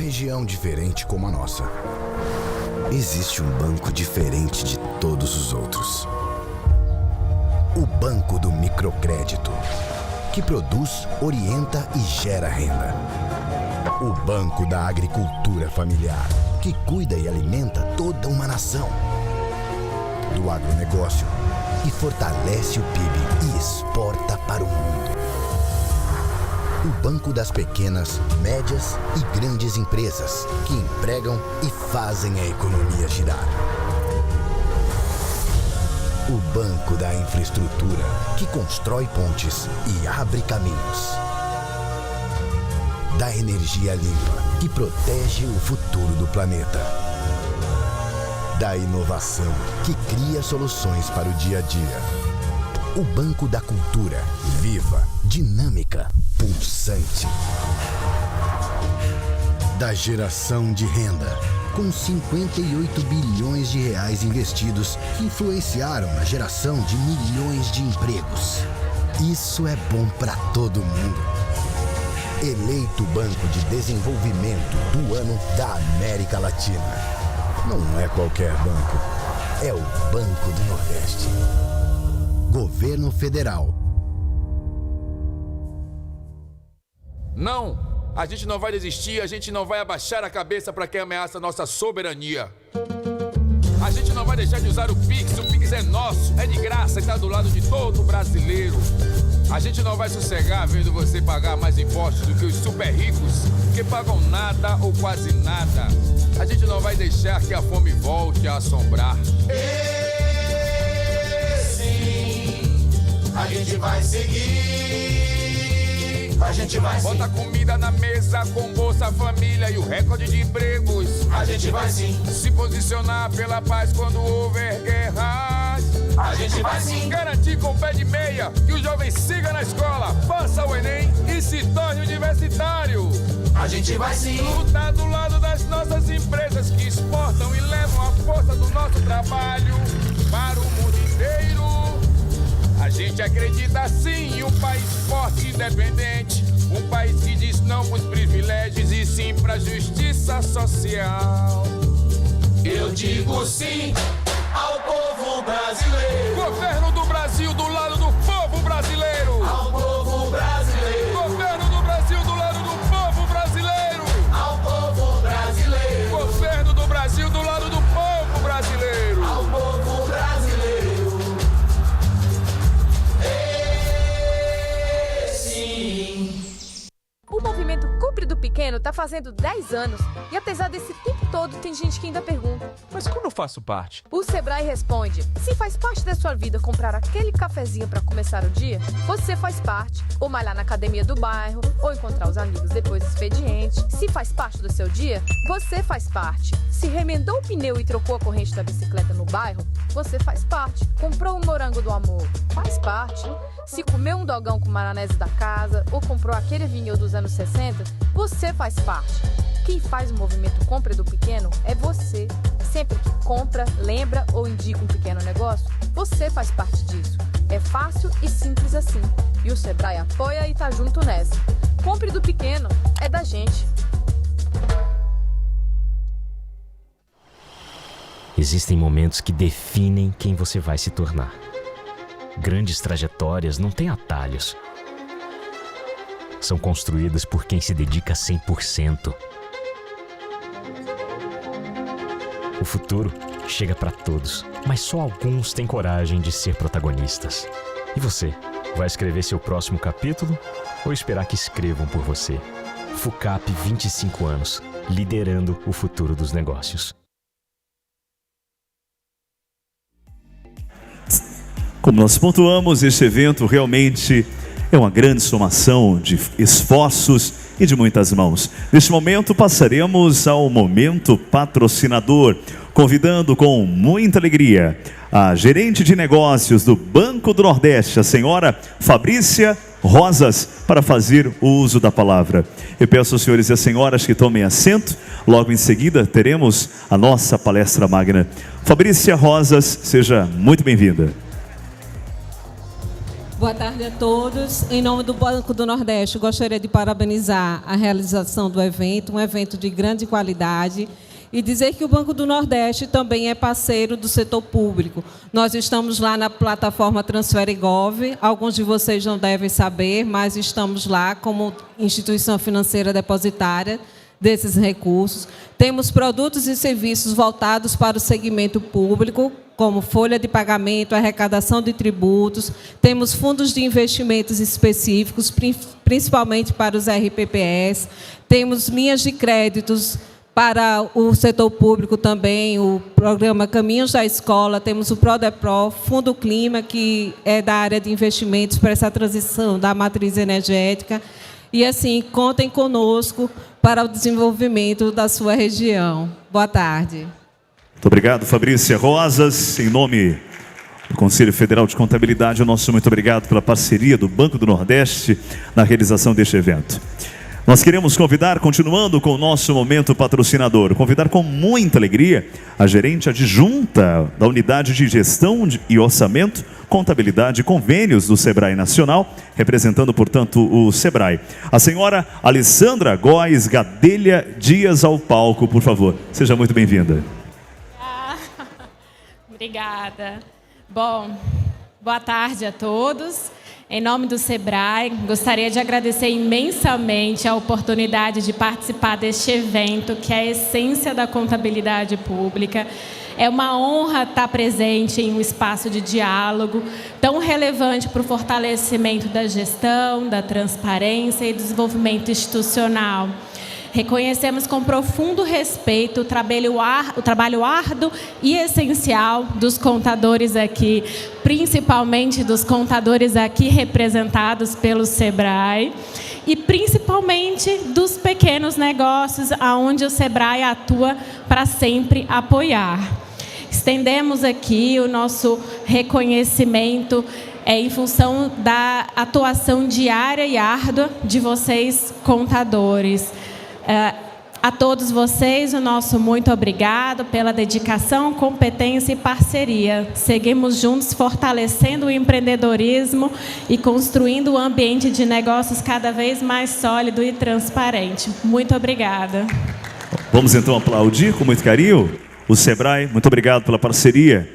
região diferente como a nossa, existe um banco diferente de todos os outros. O Banco do Microcrédito, que produz, orienta e gera renda. O Banco da Agricultura Familiar, que cuida e alimenta toda uma nação. Do agronegócio, que fortalece o PIB e exporta para o mundo. O Banco das Pequenas, Médias e Grandes Empresas, que empregam e fazem a economia girar. O Banco da Infraestrutura, que constrói pontes e abre caminhos. Da energia limpa, que protege o futuro do planeta. Da inovação, que cria soluções para o dia a dia. O Banco da Cultura, viva, dinâmica, pulsante. Da geração de renda, com 58 bilhões de reais investidos que influenciaram na geração de milhões de empregos. Isso é bom para todo mundo. Eleito Banco de Desenvolvimento do Ano da América Latina. Não é qualquer banco, é o Banco do Nordeste. Governo Federal. Não! A gente não vai desistir, a gente não vai abaixar a cabeça para quem ameaça a nossa soberania. A gente não vai deixar de usar o Pix é nosso, é de graça e está do lado de todo brasileiro. A gente não vai sossegar vendo você pagar mais impostos do que os super ricos, que pagam nada ou quase nada. A gente não vai deixar que a fome volte a assombrar. Sim, a gente vai seguir. A gente vai sim. Bota comida na mesa com Bolsa Família e o recorde de empregos. A gente vai sim. Se posicionar pela paz quando houver guerras. A gente vai sim. Garantir com o pé de meia que o jovem siga na escola, faça o Enem e se torne universitário. A gente vai sim. Lutar do lado das nossas empresas que exportam e levam a força do nosso trabalho para o mundo inteiro. A gente acredita sim em um país forte e independente. Um país que diz não pros privilégios e sim pra justiça social. Eu digo sim ao povo brasileiro. Governo do Brasil do lado do povo brasileiro. Ao povo brasileiro. Governo do Brasil do lado do povo brasileiro. Ao povo brasileiro. Governo do Brasil do lado do povo brasileiro. Ao povo brasileiro. O movimento Compre do Pequeno tá fazendo 10 anos e apesar desse tempo todo tem gente que ainda pergunta: mas como eu faço parte? O Sebrae responde: se faz parte da sua vida comprar aquele cafezinho para começar o dia, você faz parte. Ou malhar na academia do bairro, ou encontrar os amigos depois do expediente. Se faz parte do seu dia, você faz parte. Se remendou o pneu e trocou a corrente da bicicleta no bairro, você faz parte. Comprou um morango do amor, faz parte. Se comeu um dogão com maionese da casa ou comprou aquele vinho dos anos 60, você faz parte. Quem faz o movimento Compre do Pequeno é você. Sempre que compra, lembra ou indica um pequeno negócio, você faz parte disso. É fácil e simples assim. E o Sebrae apoia e tá junto nessa. Compre do Pequeno, é da gente. Existem momentos que definem quem você vai se tornar. Grandes trajetórias não têm atalhos. São construídas por quem se dedica 100%. O futuro chega para todos, mas só alguns têm coragem de ser protagonistas. E você, vai escrever seu próximo capítulo ou esperar que escrevam por você? FUCAP 25 anos, liderando o futuro dos negócios. Como nós pontuamos, este evento realmente é uma grande somação de esforços e de muitas mãos. Neste momento passaremos ao momento patrocinador, convidando com muita alegria a gerente de negócios do Banco do Nordeste, a senhora Fabrícia Rosas, para fazer o uso da palavra. Eu peço aos senhores e às senhoras que tomem assento. Logo em seguida teremos a nossa palestra magna. Fabrícia Rosas, seja muito bem-vinda. Boa tarde a todos. Em nome do Banco do Nordeste, gostaria de parabenizar a realização do evento, um evento de grande qualidade, e dizer que o Banco do Nordeste também é parceiro do setor público. Nós estamos lá na plataforma TransfereGov, alguns de vocês não devem saber, mas estamos lá como instituição financeira depositária desses recursos. Temos produtos e serviços voltados para o segmento público, como folha de pagamento, arrecadação de tributos. Temos fundos de investimentos específicos, principalmente para os RPPS. Temos linhas de créditos para o setor público também, o programa Caminhos da Escola, temos o PRODEPRO, Fundo Clima, que é da área de investimentos para essa transição da matriz energética. E, assim, contem conosco para o desenvolvimento da sua região. Boa tarde. Muito obrigado, Fabrícia Rosas. Em nome do Conselho Federal de Contabilidade, o nosso muito obrigado pela parceria do Banco do Nordeste na realização deste evento. Nós queremos convidar, continuando com o nosso momento patrocinador, convidar com muita alegria a gerente adjunta da Unidade de Gestão e Orçamento, Contabilidade e Convênios do Sebrae Nacional, representando, portanto, o Sebrae. A senhora Alessandra Góes Gadelha Dias ao palco, por favor. Seja muito bem-vinda. Obrigada. Bom, boa tarde a todos. Em nome do Sebrae, gostaria de agradecer imensamente a oportunidade de participar deste evento, que é a essência da contabilidade pública. É uma honra estar presente em um espaço de diálogo tão relevante para o fortalecimento da gestão, da transparência e do desenvolvimento institucional. Reconhecemos com profundo respeito o trabalho árduo e essencial dos contadores aqui, principalmente dos contadores aqui representados pelo Sebrae, e principalmente dos pequenos negócios, onde o Sebrae atua para sempre apoiar. Estendemos aqui o nosso reconhecimento em função da atuação diária e árdua de vocês, contadores. A todos vocês, o nosso muito obrigado pela dedicação, competência e parceria. Seguimos juntos fortalecendo o empreendedorismo e construindo um ambiente de negócios cada vez mais sólido e transparente. Muito obrigada. Vamos então aplaudir com muito carinho o Sebrae. Muito obrigado pela parceria.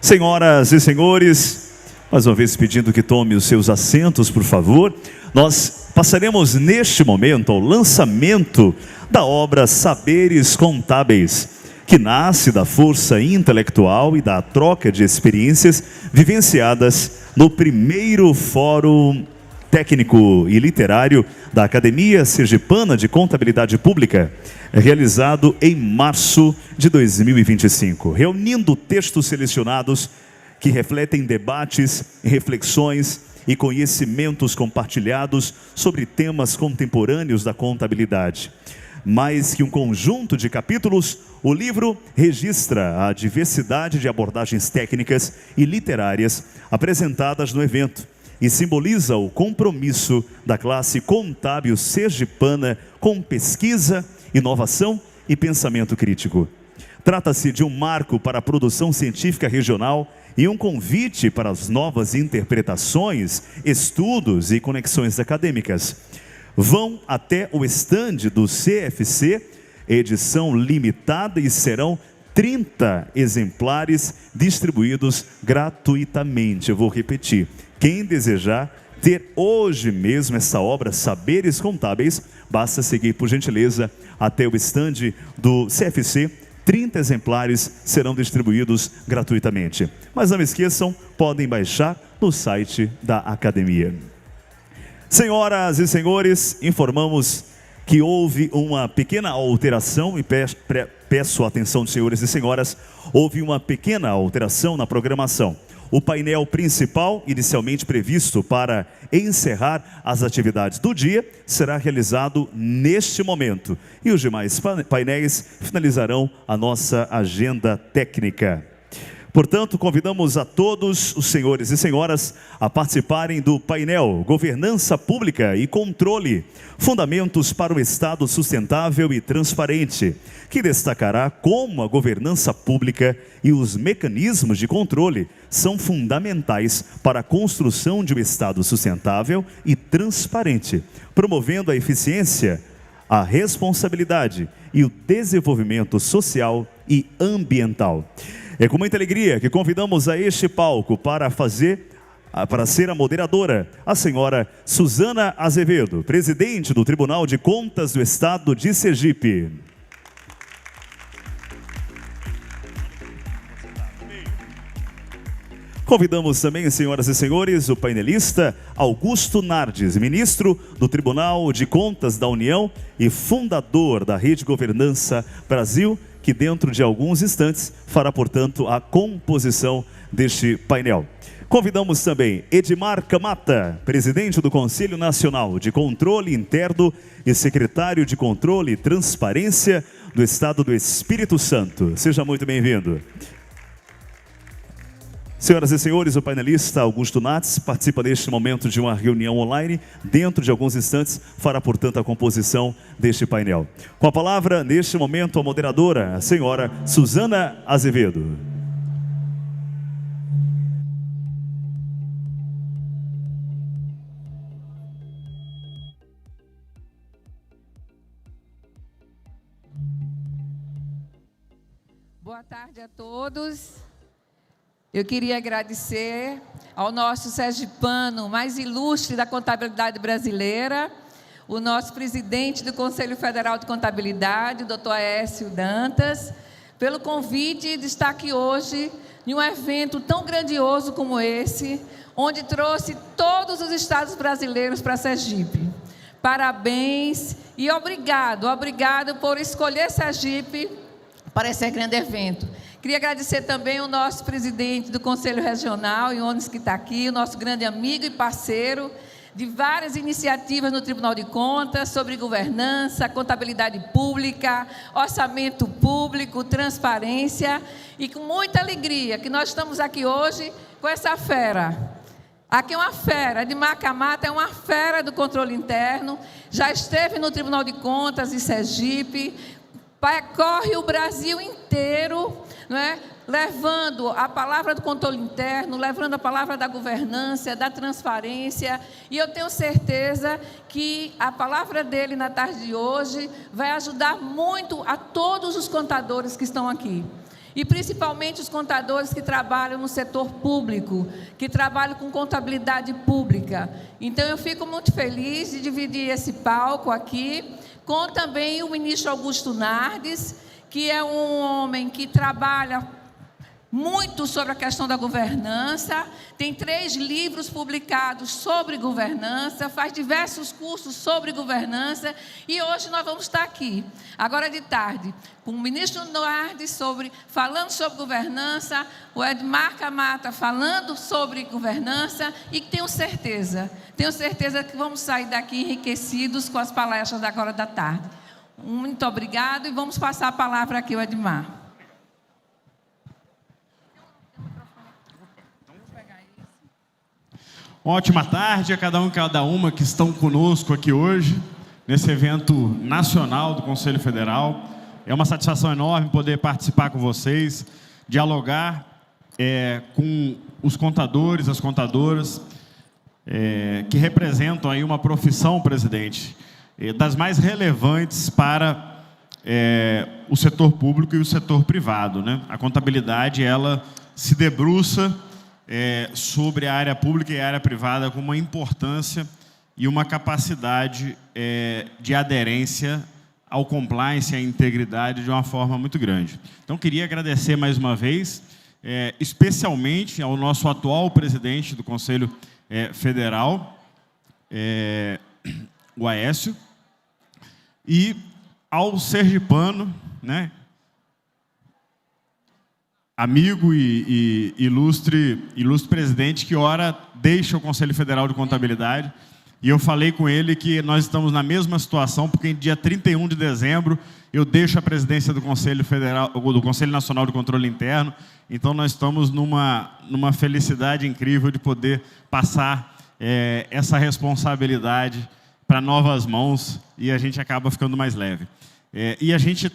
Senhoras e senhores, mais uma vez pedindo que tome os seus assentos, por favor. Nós passaremos neste momento ao lançamento da obra Saberes Contábeis, que nasce da força intelectual e da troca de experiências vivenciadas no primeiro Fórum Técnico e Literário da Academia Sergipana de Contabilidade Pública, realizado em março de 2025, reunindo textos selecionados que refletem debates, reflexões e conhecimentos compartilhados sobre temas contemporâneos da contabilidade. Mais que um conjunto de capítulos, o livro registra a diversidade de abordagens técnicas e literárias apresentadas no evento e simboliza o compromisso da classe contábil sergipana com pesquisa, inovação e pensamento crítico. Trata-se de um marco para a produção científica regional e um convite para as novas interpretações, estudos e conexões acadêmicas. Vão até o estande do CFC, edição limitada, e serão 30 exemplares distribuídos gratuitamente. Eu vou repetir. Quem desejar ter hoje mesmo essa obra Saberes Contábeis, basta seguir, por gentileza, até o estande do CFC. 30 exemplares serão distribuídos gratuitamente. Mas não esqueçam, podem baixar no site da Academia. Senhoras e senhores, informamos que houve uma pequena alteração, e peço a atenção dos senhores e senhoras, houve uma pequena alteração na programação. O painel principal, inicialmente previsto para encerrar as atividades do dia, será realizado neste momento. E os demais painéis finalizarão a nossa agenda técnica. Portanto, convidamos a todos os senhores e senhoras a participarem do painel Governança Pública e Controle, Fundamentos para o Estado Sustentável e Transparente, que destacará como a governança pública e os mecanismos de controle são fundamentais para a construção de um Estado sustentável e transparente, promovendo a eficiência, a responsabilidade e o desenvolvimento social e ambiental. É com muita alegria que convidamos a este palco para ser a moderadora, a senhora Suzana Azevedo, presidente do Tribunal de Contas do Estado de Sergipe. Convidamos também, senhoras e senhores, o painelista Augusto Nardes, ministro do Tribunal de Contas da União e fundador da Rede Governança Brasil, que dentro de alguns instantes fará, portanto, a composição deste painel. Convidamos também Edmar Camata, presidente do Conselho Nacional de Controle Interno e secretário de Controle e Transparência do Estado do Espírito Santo. Seja muito bem-vindo. Senhoras e senhores, o painelista Augusto Nardes participa neste momento de uma reunião online. Dentro de alguns instantes fará, portanto, a composição deste painel. Com a palavra, neste momento, a moderadora, a senhora Suzana Azevedo. Boa tarde a todos. Eu queria agradecer ao nosso sergipano mais ilustre da contabilidade brasileira, o nosso presidente do Conselho Federal de Contabilidade, o Dr. Aécio Dantas, pelo convite de estar aqui hoje em um evento tão grandioso como esse, onde trouxe todos os estados brasileiros para Sergipe. Parabéns e obrigado por escolher Sergipe para esse grande evento. Queria agradecer também o nosso presidente do Conselho Regional, Iones, que está aqui, o nosso grande amigo e parceiro de várias iniciativas no Tribunal de Contas sobre governança, contabilidade pública, orçamento público, transparência, e com muita alegria que nós estamos aqui hoje com essa fera. Aqui é uma fera, Edmar Camata é uma fera do controle interno, já esteve no Tribunal de Contas de Sergipe, percorre o Brasil inteiro, não é? Levando a palavra do controle interno, levando a palavra da governança, da transparência, e eu tenho certeza que a palavra dele na tarde de hoje vai ajudar muito a todos os contadores que estão aqui. E principalmente os contadores que trabalham no setor público, que trabalham com contabilidade pública. Então, eu fico muito feliz de dividir esse palco aqui com também o ministro Augusto Nardes, que é um homem que trabalha muito sobre a questão da governança, tem 3 livros publicados sobre governança, faz diversos cursos sobre governança, e hoje nós vamos estar aqui, agora de tarde, com o ministro Nardes falando sobre governança, o Edmar Camata falando sobre governança, e tenho certeza que vamos sair daqui enriquecidos com as palestras da agora da tarde. Muito obrigado, e vamos passar a palavra aqui ao Edmar. Uma ótima tarde a cada um e cada uma que estão conosco aqui hoje, nesse evento nacional do Conselho Federal. É uma satisfação enorme poder participar com vocês, dialogar com os contadores, as contadoras, que representam aí uma profissão, presidente, das mais relevantes para o setor público e o setor privado, né? A contabilidade, ela se debruça sobre a área pública e a área privada com uma importância e uma capacidade de aderência ao compliance e à integridade de uma forma muito grande. Então, queria agradecer mais uma vez, especialmente ao nosso atual presidente do Conselho Federal, o Aécio, e ao sergipano, né, amigo e ilustre presidente, que ora deixa o Conselho Federal de Contabilidade E eu falei com ele que nós estamos na mesma situação, porque em dia 31 de dezembro eu deixo a presidência do Conselho Federal, do Conselho Nacional de Controle Interno. Então nós estamos numa felicidade incrível de poder passar essa responsabilidade para novas mãos e a gente acaba ficando mais leve. E a gente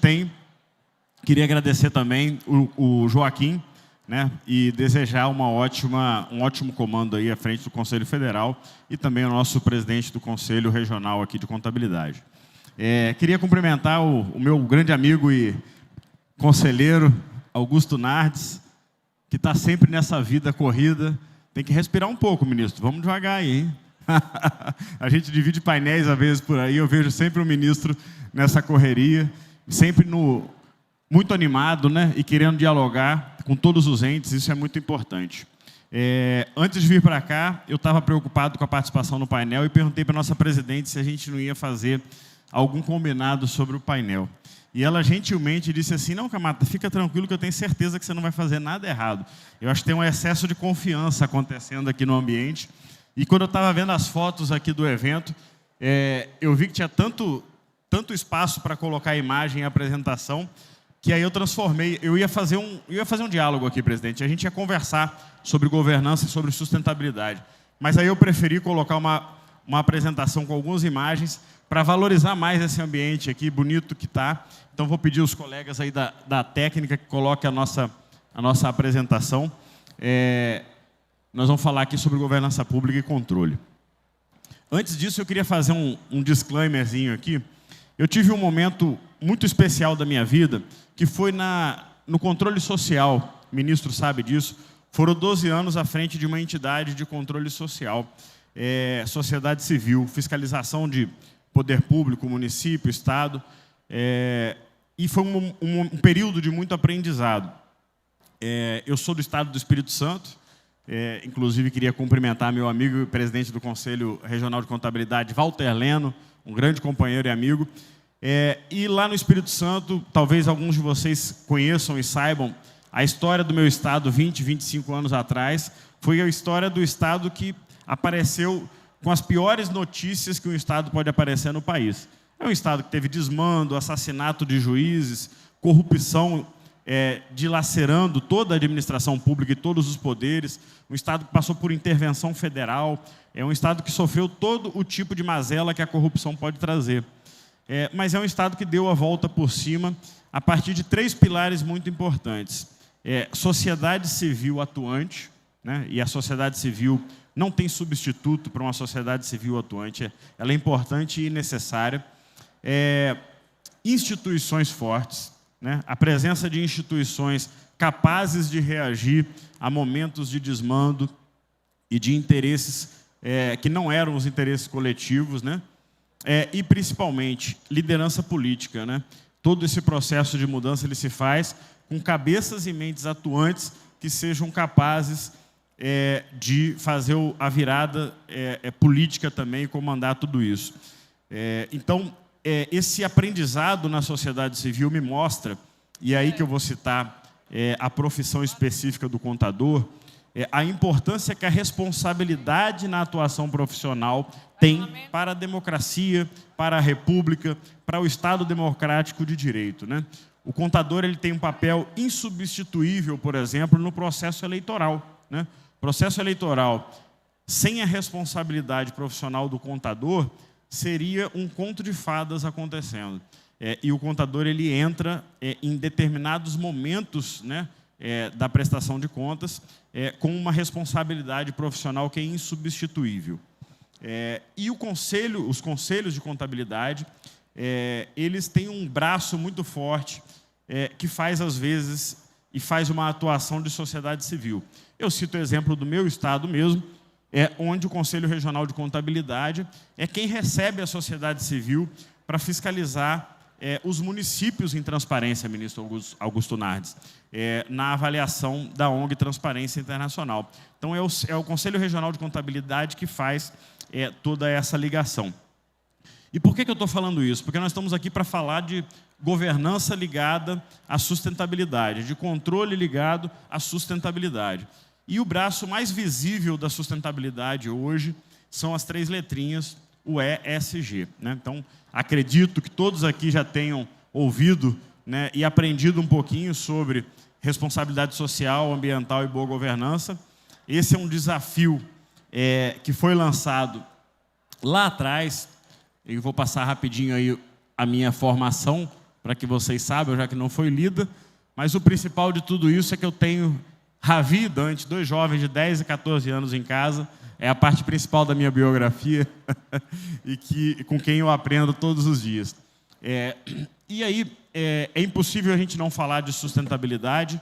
queria agradecer também o Joaquim, né, e desejar um ótimo comando aí à frente do Conselho Federal e também o nosso presidente do Conselho Regional aqui de Contabilidade. Queria cumprimentar o meu grande amigo e conselheiro Augusto Nardes, que está sempre nessa vida corrida. Tem que respirar um pouco, ministro. Vamos devagar aí, hein? A gente divide painéis às vezes por aí, eu vejo sempre o ministro nessa correria, sempre muito animado, né, e querendo dialogar com todos os entes, isso é muito importante. Antes de vir para cá, eu estava preocupado com a participação no painel e perguntei para a nossa presidente se a gente não ia fazer algum combinado sobre o painel. E ela gentilmente disse assim, não, Camata, fica tranquilo que eu tenho certeza que você não vai fazer nada errado. Eu acho que tem um excesso de confiança acontecendo aqui no ambiente. E quando eu estava vendo as fotos aqui do evento, eu vi que tinha tanto espaço para colocar a imagem e a apresentação, que aí eu transformei, eu ia fazer um diálogo aqui, presidente, a gente ia conversar sobre governança e sobre sustentabilidade. Mas aí eu preferi colocar uma apresentação com algumas imagens para valorizar mais esse ambiente aqui, bonito que está. Então vou pedir aos colegas aí da técnica que coloquem a nossa apresentação. Nós vamos falar aqui sobre governança pública e controle. Antes disso, eu queria fazer um disclaimerzinho aqui. Eu tive um momento muito especial da minha vida, que foi no controle social, o ministro sabe disso. Foram 12 anos à frente de uma entidade de controle social, sociedade civil, fiscalização de poder público, município, Estado, e foi um período de muito aprendizado. Eu sou do Estado do Espírito Santo, inclusive queria cumprimentar meu amigo e presidente do Conselho Regional de Contabilidade, Walter Leno, um grande companheiro e amigo. E lá no Espírito Santo, talvez alguns de vocês conheçam e saibam, a história do meu estado 20, 25 anos atrás, foi a história do estado que apareceu com as piores notícias que um estado pode aparecer no país. É um estado que teve desmando, assassinato de juízes, corrupção dilacerando toda a administração pública e todos os poderes, um estado que passou por intervenção federal, é um estado que sofreu todo o tipo de mazela que a corrupção pode trazer. Mas é um estado que deu a volta por cima a partir de 3 pilares muito importantes. Sociedade civil atuante, né? E a sociedade civil não tem substituto para uma sociedade civil atuante, ela é importante e necessária. Instituições fortes, né? A presença de instituições capazes de reagir a momentos de desmando e de interesses que não eram os interesses coletivos, né? E, principalmente, liderança política, né? Todo esse processo de mudança ele se faz com cabeças e mentes atuantes que sejam capazes de fazer a virada política também e comandar tudo isso. Então, esse aprendizado na sociedade civil me mostra, e é aí que eu vou citar a profissão específica do contador, a importância que a responsabilidade na atuação profissional tem para a democracia, para a república, para o Estado democrático de direito, né? O contador ele tem um papel insubstituível, por exemplo, no processo eleitoral, né? Processo eleitoral sem a responsabilidade profissional do contador seria um conto de fadas acontecendo. E o contador ele entra em determinados momentos, né, da prestação de contas com uma responsabilidade profissional que é insubstituível. E os conselhos de contabilidade, eles têm um braço muito forte que faz, às vezes, e faz uma atuação de sociedade civil. Eu cito o exemplo do meu estado mesmo, onde o Conselho Regional de Contabilidade é quem recebe a sociedade civil para fiscalizar os municípios em transparência, ministro Augusto Nardes, na avaliação da ONG Transparência Internacional. Então, é o Conselho Regional de Contabilidade que faz toda essa ligação. E por que eu estou falando isso? Porque nós estamos aqui para falar de governança ligada à sustentabilidade, de controle ligado à sustentabilidade. E o braço mais visível da sustentabilidade hoje são as 3 letrinhas, o ESG, né? Então, acredito que todos aqui já tenham ouvido, né, e aprendido um pouquinho sobre responsabilidade social, ambiental e boa governança. Esse é um desafio que foi lançado lá atrás. Eu vou passar rapidinho aí a minha formação, para que vocês saibam, já que não foi lida, mas o principal de tudo isso é que eu tenho Ravi e Dante, 2 jovens de 10 e 14 anos em casa, é a parte principal da minha biografia e com quem eu aprendo todos os dias. E aí, é impossível a gente não falar de sustentabilidade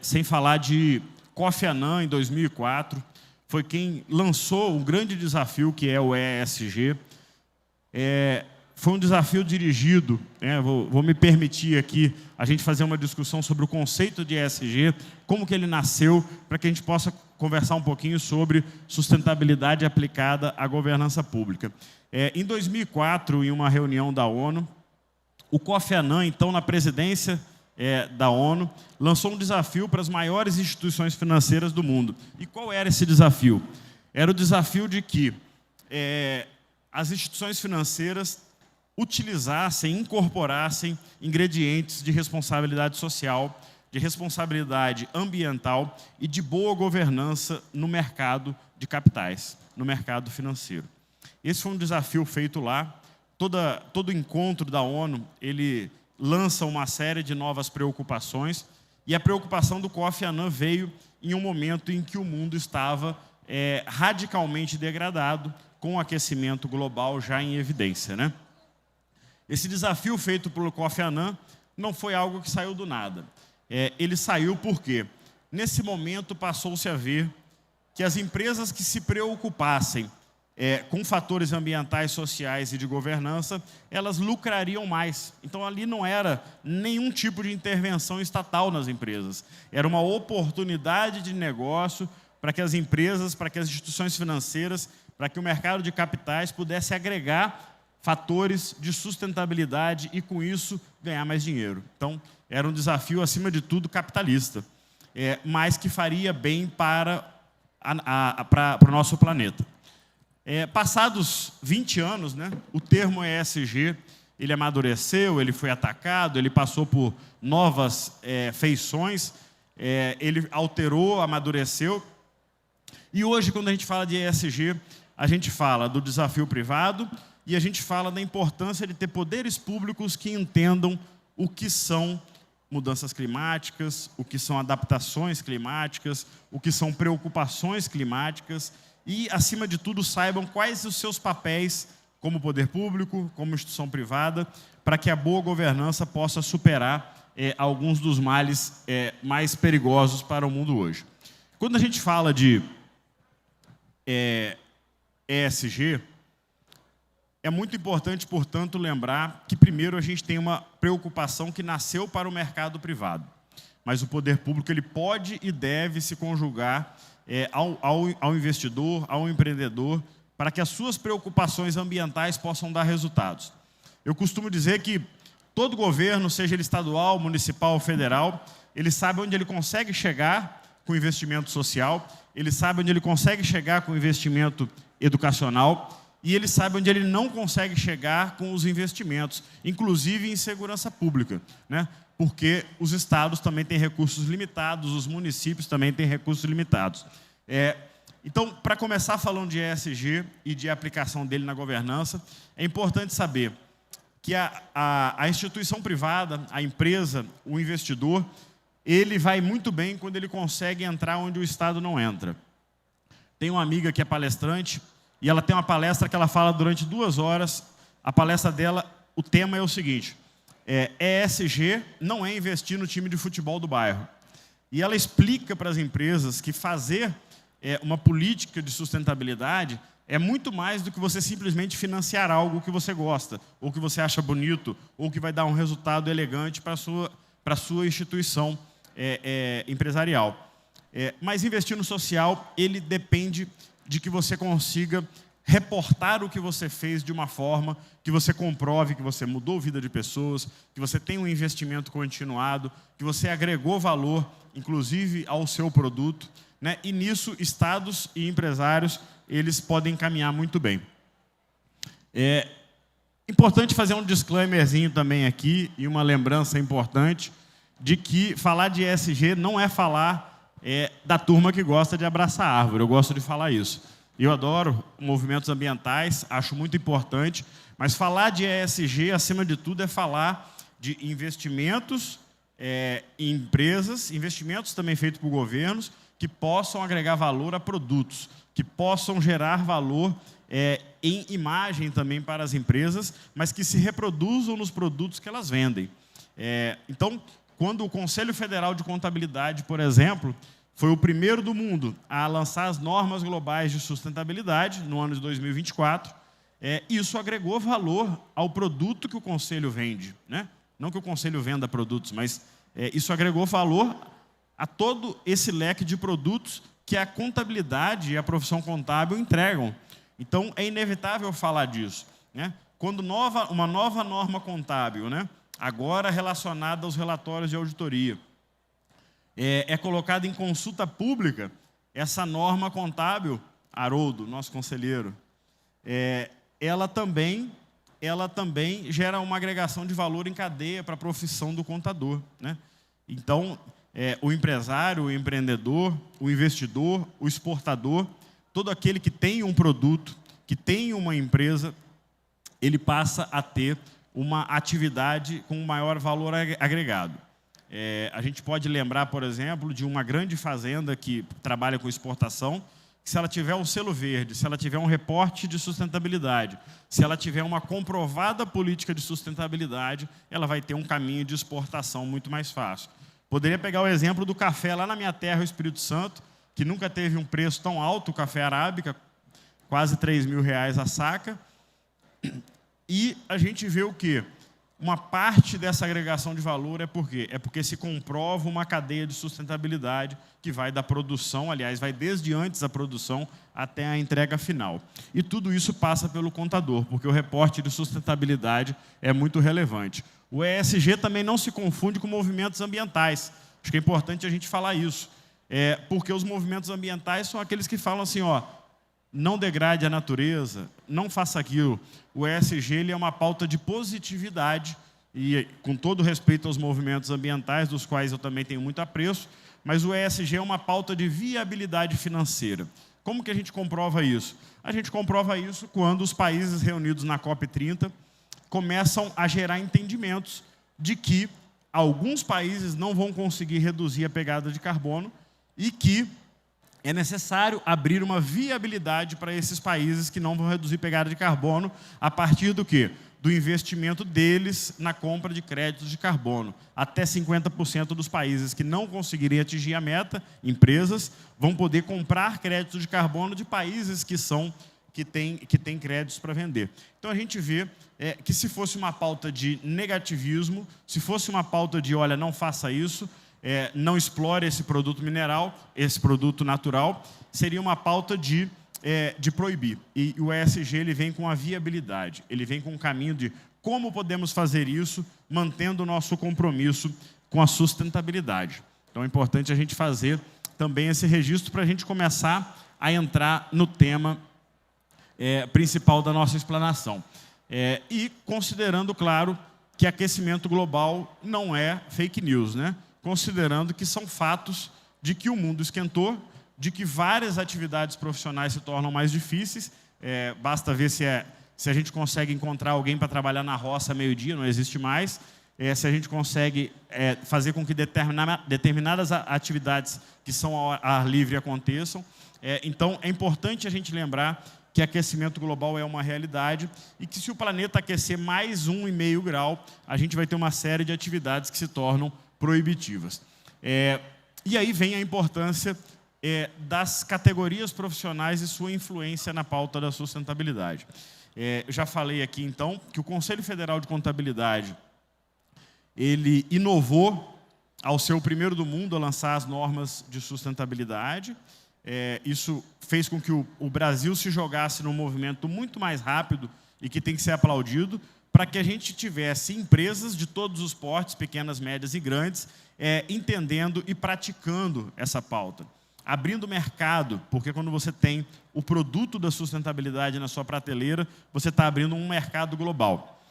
sem falar de Kofi Annan, em 2004, foi quem lançou um grande desafio, que é o ESG. Foi um desafio dirigido, vou me permitir aqui a gente fazer uma discussão sobre o conceito de ESG, como que ele nasceu, para que a gente possa conversar um pouquinho sobre sustentabilidade aplicada à governança pública. Em 2004, em uma reunião da ONU, o Kofi Annan, então na presidência da ONU, lançou um desafio para as maiores instituições financeiras do mundo. E qual era esse desafio? Era o desafio de que as instituições financeiras utilizassem, incorporassem ingredientes de responsabilidade social, de responsabilidade ambiental e de boa governança no mercado de capitais, no mercado financeiro. Esse foi um desafio feito lá. Todo encontro da ONU, ele lança uma série de novas preocupações, e a preocupação do Kofi Annan veio em um momento em que o mundo estava radicalmente degradado, com o aquecimento global já em evidência, né? Esse desafio feito pelo Kofi Annan não foi algo que saiu do nada. Ele saiu porque, nesse momento, passou-se a ver que as empresas que se preocupassem com fatores ambientais, sociais e de governança, elas lucrariam mais. Então, ali não era nenhum tipo de intervenção estatal nas empresas. Era uma oportunidade de negócio para que as empresas, para que as instituições financeiras, para que o mercado de capitais pudesse agregar fatores de sustentabilidade e, com isso, ganhar mais dinheiro. Então, era um desafio, acima de tudo, capitalista, mas que faria bem para o nosso planeta. Passados 20 anos, né, o termo ESG, ele amadureceu, ele foi atacado, ele passou por novas feições, ele alterou, amadureceu. E hoje, quando a gente fala de ESG, a gente fala do desafio privado e a gente fala da importância de ter poderes públicos que entendam o que são mudanças climáticas, o que são adaptações climáticas, o que são preocupações climáticas e, acima de tudo, saibam quais os seus papéis como poder público, como instituição privada, para que a boa governança possa superar alguns dos males mais perigosos para o mundo hoje. Quando a gente fala de ESG, é muito importante, portanto, lembrar que, primeiro, a gente tem uma preocupação que nasceu para o mercado privado. Mas o poder público ele pode e deve se conjugar ao investidor, ao empreendedor, para que as suas preocupações ambientais possam dar resultados. Eu costumo dizer que todo governo, seja ele estadual, municipal ou federal, ele sabe onde ele consegue chegar com investimento social, ele sabe onde ele consegue chegar com investimento educacional, e ele sabe onde ele não consegue chegar com os investimentos, inclusive em segurança pública, né? Porque os estados também têm recursos limitados, os municípios também têm recursos limitados. Então, para começar falando de ESG e de aplicação dele na governança, é importante saber que a instituição privada, a empresa, o investidor, ele vai muito bem quando ele consegue entrar onde o Estado não entra. Tem uma amiga que é palestrante, e ela tem uma palestra que ela fala durante 2 horas. A palestra dela, o tema é o seguinte: ESG não é investir no time de futebol do bairro. E ela explica para as empresas que fazer uma política de sustentabilidade é muito mais do que você simplesmente financiar algo que você gosta, ou que você acha bonito, ou que vai dar um resultado elegante para a sua instituição empresarial. Mas investir no social, ele depende de que você consiga reportar o que você fez de uma forma que você comprove que você mudou a vida de pessoas, que você tem um investimento continuado, que você agregou valor, inclusive, ao seu produto, né? E nisso, estados e empresários eles podem caminhar muito bem. É importante fazer um disclaimerzinho também aqui, e uma lembrança importante, de que falar de ESG não é falar da turma que gosta de abraçar árvore. Eu gosto de falar isso. Eu adoro movimentos ambientais, acho muito importante, mas falar de ESG, acima de tudo, é falar de investimentos em empresas, investimentos também feitos por governos, que possam agregar valor a produtos, que possam gerar valor em imagem também para as empresas, mas que se reproduzam nos produtos que elas vendem. Então, quando o Conselho Federal de Contabilidade, por exemplo, foi o primeiro do mundo a lançar as normas globais de sustentabilidade, no ano de 2024, isso agregou valor ao produto que o Conselho vende, né? Não que o Conselho venda produtos, mas isso agregou valor a todo esse leque de produtos que a contabilidade e a profissão contábil entregam. Então, é inevitável falar disso, né? Quando uma nova norma contábil, né, agora relacionada aos relatórios de auditoria, é colocada em consulta pública, essa norma contábil, Haroldo, nosso conselheiro, ela também gera uma agregação de valor em cadeia para a profissão do contador, né? Então, o empresário, o empreendedor, o investidor, o exportador, todo aquele que tem um produto, que tem uma empresa, ele passa a ter uma atividade com maior valor agregado. A gente pode lembrar, por exemplo, de uma grande fazenda que trabalha com exportação, que se ela tiver um selo verde, se ela tiver um reporte de sustentabilidade, se ela tiver uma comprovada política de sustentabilidade, ela vai ter um caminho de exportação muito mais fácil. Poderia pegar o exemplo do café lá na minha terra, o Espírito Santo, que nunca teve um preço tão alto, o café arábica, quase R$3.000 a saca. E a gente vê o quê? Uma parte dessa agregação de valor é por quê? É porque se comprova uma cadeia de sustentabilidade que vai da produção, aliás, vai desde antes da produção até a entrega final. E tudo isso passa pelo contador, porque o reporte de sustentabilidade é muito relevante. O ESG também não se confunde com movimentos ambientais. Acho que é importante a gente falar isso. Porque os movimentos ambientais são aqueles que falam assim, ó, não degrade a natureza, não faça aquilo. O ESG ele é uma pauta de positividade, e com todo respeito aos movimentos ambientais, dos quais eu também tenho muito apreço, mas o ESG é uma pauta de viabilidade financeira. Como que a gente comprova isso? A gente comprova isso quando os países reunidos na COP30 começam a gerar entendimentos de que alguns países não vão conseguir reduzir a pegada de carbono e que é necessário abrir uma viabilidade para esses países que não vão reduzir pegada de carbono a partir do quê? Do investimento deles na compra de créditos de carbono. Até 50% dos países que não conseguirem atingir a meta, empresas, vão poder comprar créditos de carbono de países que têm créditos para vender. Então, a gente vê que se fosse uma pauta de negativismo, se fosse uma pauta de, olha, não faça isso, não explore esse produto mineral, esse produto natural, seria uma pauta de proibir. E o ESG ele vem com a viabilidade, ele vem com um caminho de como podemos fazer isso, mantendo o nosso compromisso com a sustentabilidade. Então é importante a gente fazer também esse registro para a gente começar a entrar no tema principal da nossa explanação. E considerando, claro, que aquecimento global não é fake news, né? Considerando que são fatos de que o mundo esquentou, de que várias atividades profissionais se tornam mais difíceis. Basta ver se a gente consegue encontrar alguém para trabalhar na roça a meio-dia, não existe mais. Se a gente consegue fazer com que determinadas atividades que são ao ar livre aconteçam. Então, é importante a gente lembrar que aquecimento global é uma realidade e que se o planeta aquecer mais 1,5 grau, a gente vai ter uma série de atividades que se tornam proibitivas. E aí vem a importância das categorias profissionais e sua influência na pauta da sustentabilidade. Eu já falei aqui, então, que o Conselho Federal de Contabilidade ele inovou ao ser o primeiro do mundo a lançar as normas de sustentabilidade. Isso fez com que o Brasil se jogasse num movimento muito mais rápido e que tem que ser aplaudido, para que a gente tivesse empresas de todos os portes, pequenas, médias e grandes, entendendo e praticando essa pauta. abrindo mercado, porque quando você tem o produto da sustentabilidade na sua prateleira, você está abrindo um mercado global.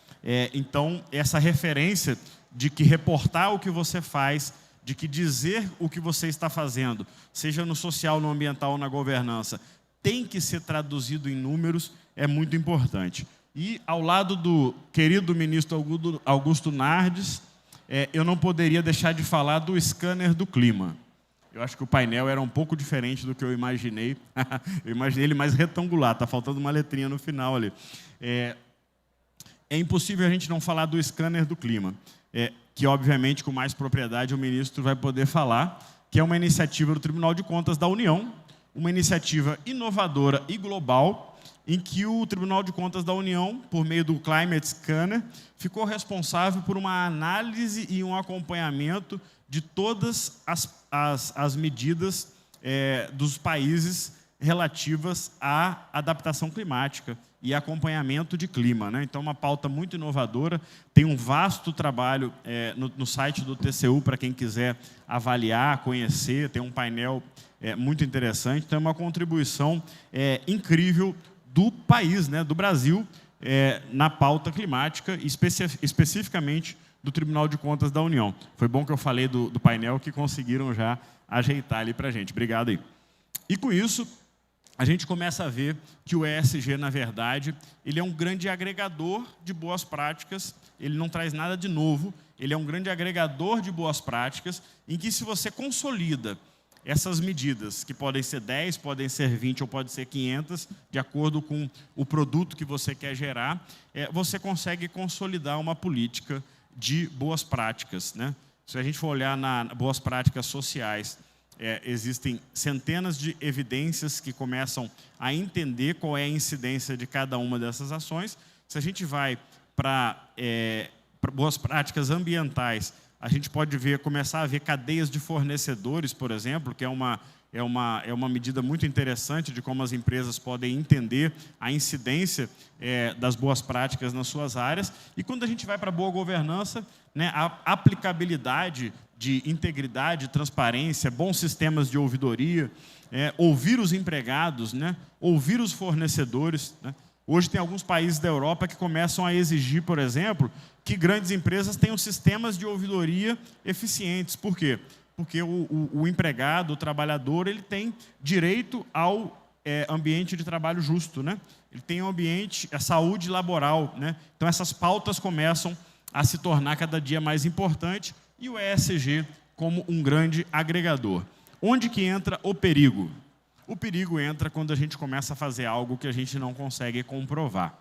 Então, essa referência de que reportar o que você faz, de que dizer o que você está fazendo, seja no social, no ambiental ou na governança, tem que ser traduzido em números, é muito importante. E, ao lado do querido ministro Augusto Nardes, eu não poderia deixar de falar do scanner do clima. Eu acho que o painel era um pouco diferente do que eu imaginei. Eu imaginei ele mais retangular, está faltando uma letrinha no final ali. É impossível a gente não falar do scanner do clima, que, obviamente, com mais propriedade o ministro vai poder falar, que é uma iniciativa do Tribunal de Contas da União, uma iniciativa inovadora e global, em que o Tribunal de Contas da União, por meio do Climate Scanner, ficou responsável por uma análise e um acompanhamento de todas as medidas dos países relativas à adaptação climática e acompanhamento de clima, né? Então, uma pauta muito inovadora, tem um vasto trabalho no site do TCU para quem quiser avaliar, conhecer, tem um painel muito interessante, então é uma contribuição incrível do país, né, do Brasil, na pauta climática, especificamente do Tribunal de Contas da União. Foi bom que eu falei do painel, que conseguiram já ajeitar ali para a gente. Obrigado aí. E com isso, a gente começa a ver que o ESG, na verdade, ele é um grande agregador de boas práticas, ele não traz nada de novo, ele é um grande agregador de boas práticas, em que, se você consolida essas medidas, que podem ser 10, podem ser 20 ou podem ser 500, de acordo com o produto que você quer gerar, você consegue consolidar uma política de boas práticas, né? Se a gente for olhar nas boas práticas sociais, existem centenas de evidências que começam a entender qual é a incidência de cada uma dessas ações. Se a gente vai para boas práticas ambientais, a gente pode começar a ver cadeias de fornecedores, por exemplo, que é uma medida muito interessante de como as empresas podem entender a incidência das boas práticas nas suas áreas. E quando a gente vai para a boa governança, né, a aplicabilidade de integridade, transparência, bons sistemas de ouvidoria, ouvir os empregados, né, ouvir os fornecedores, né. Hoje tem alguns países da Europa que começam a exigir, por exemplo, que grandes empresas tenham sistemas de ouvidoria eficientes. Por quê? Porque o empregado, o trabalhador, ele tem direito ao ambiente de trabalho justo, né? Ele tem um ambiente, a saúde laboral, né? Então, essas pautas começam a se tornar cada dia mais importante, e o ESG como um grande agregador. Onde que entra o perigo? O perigo entra quando a gente começa a fazer algo que a gente não consegue comprovar.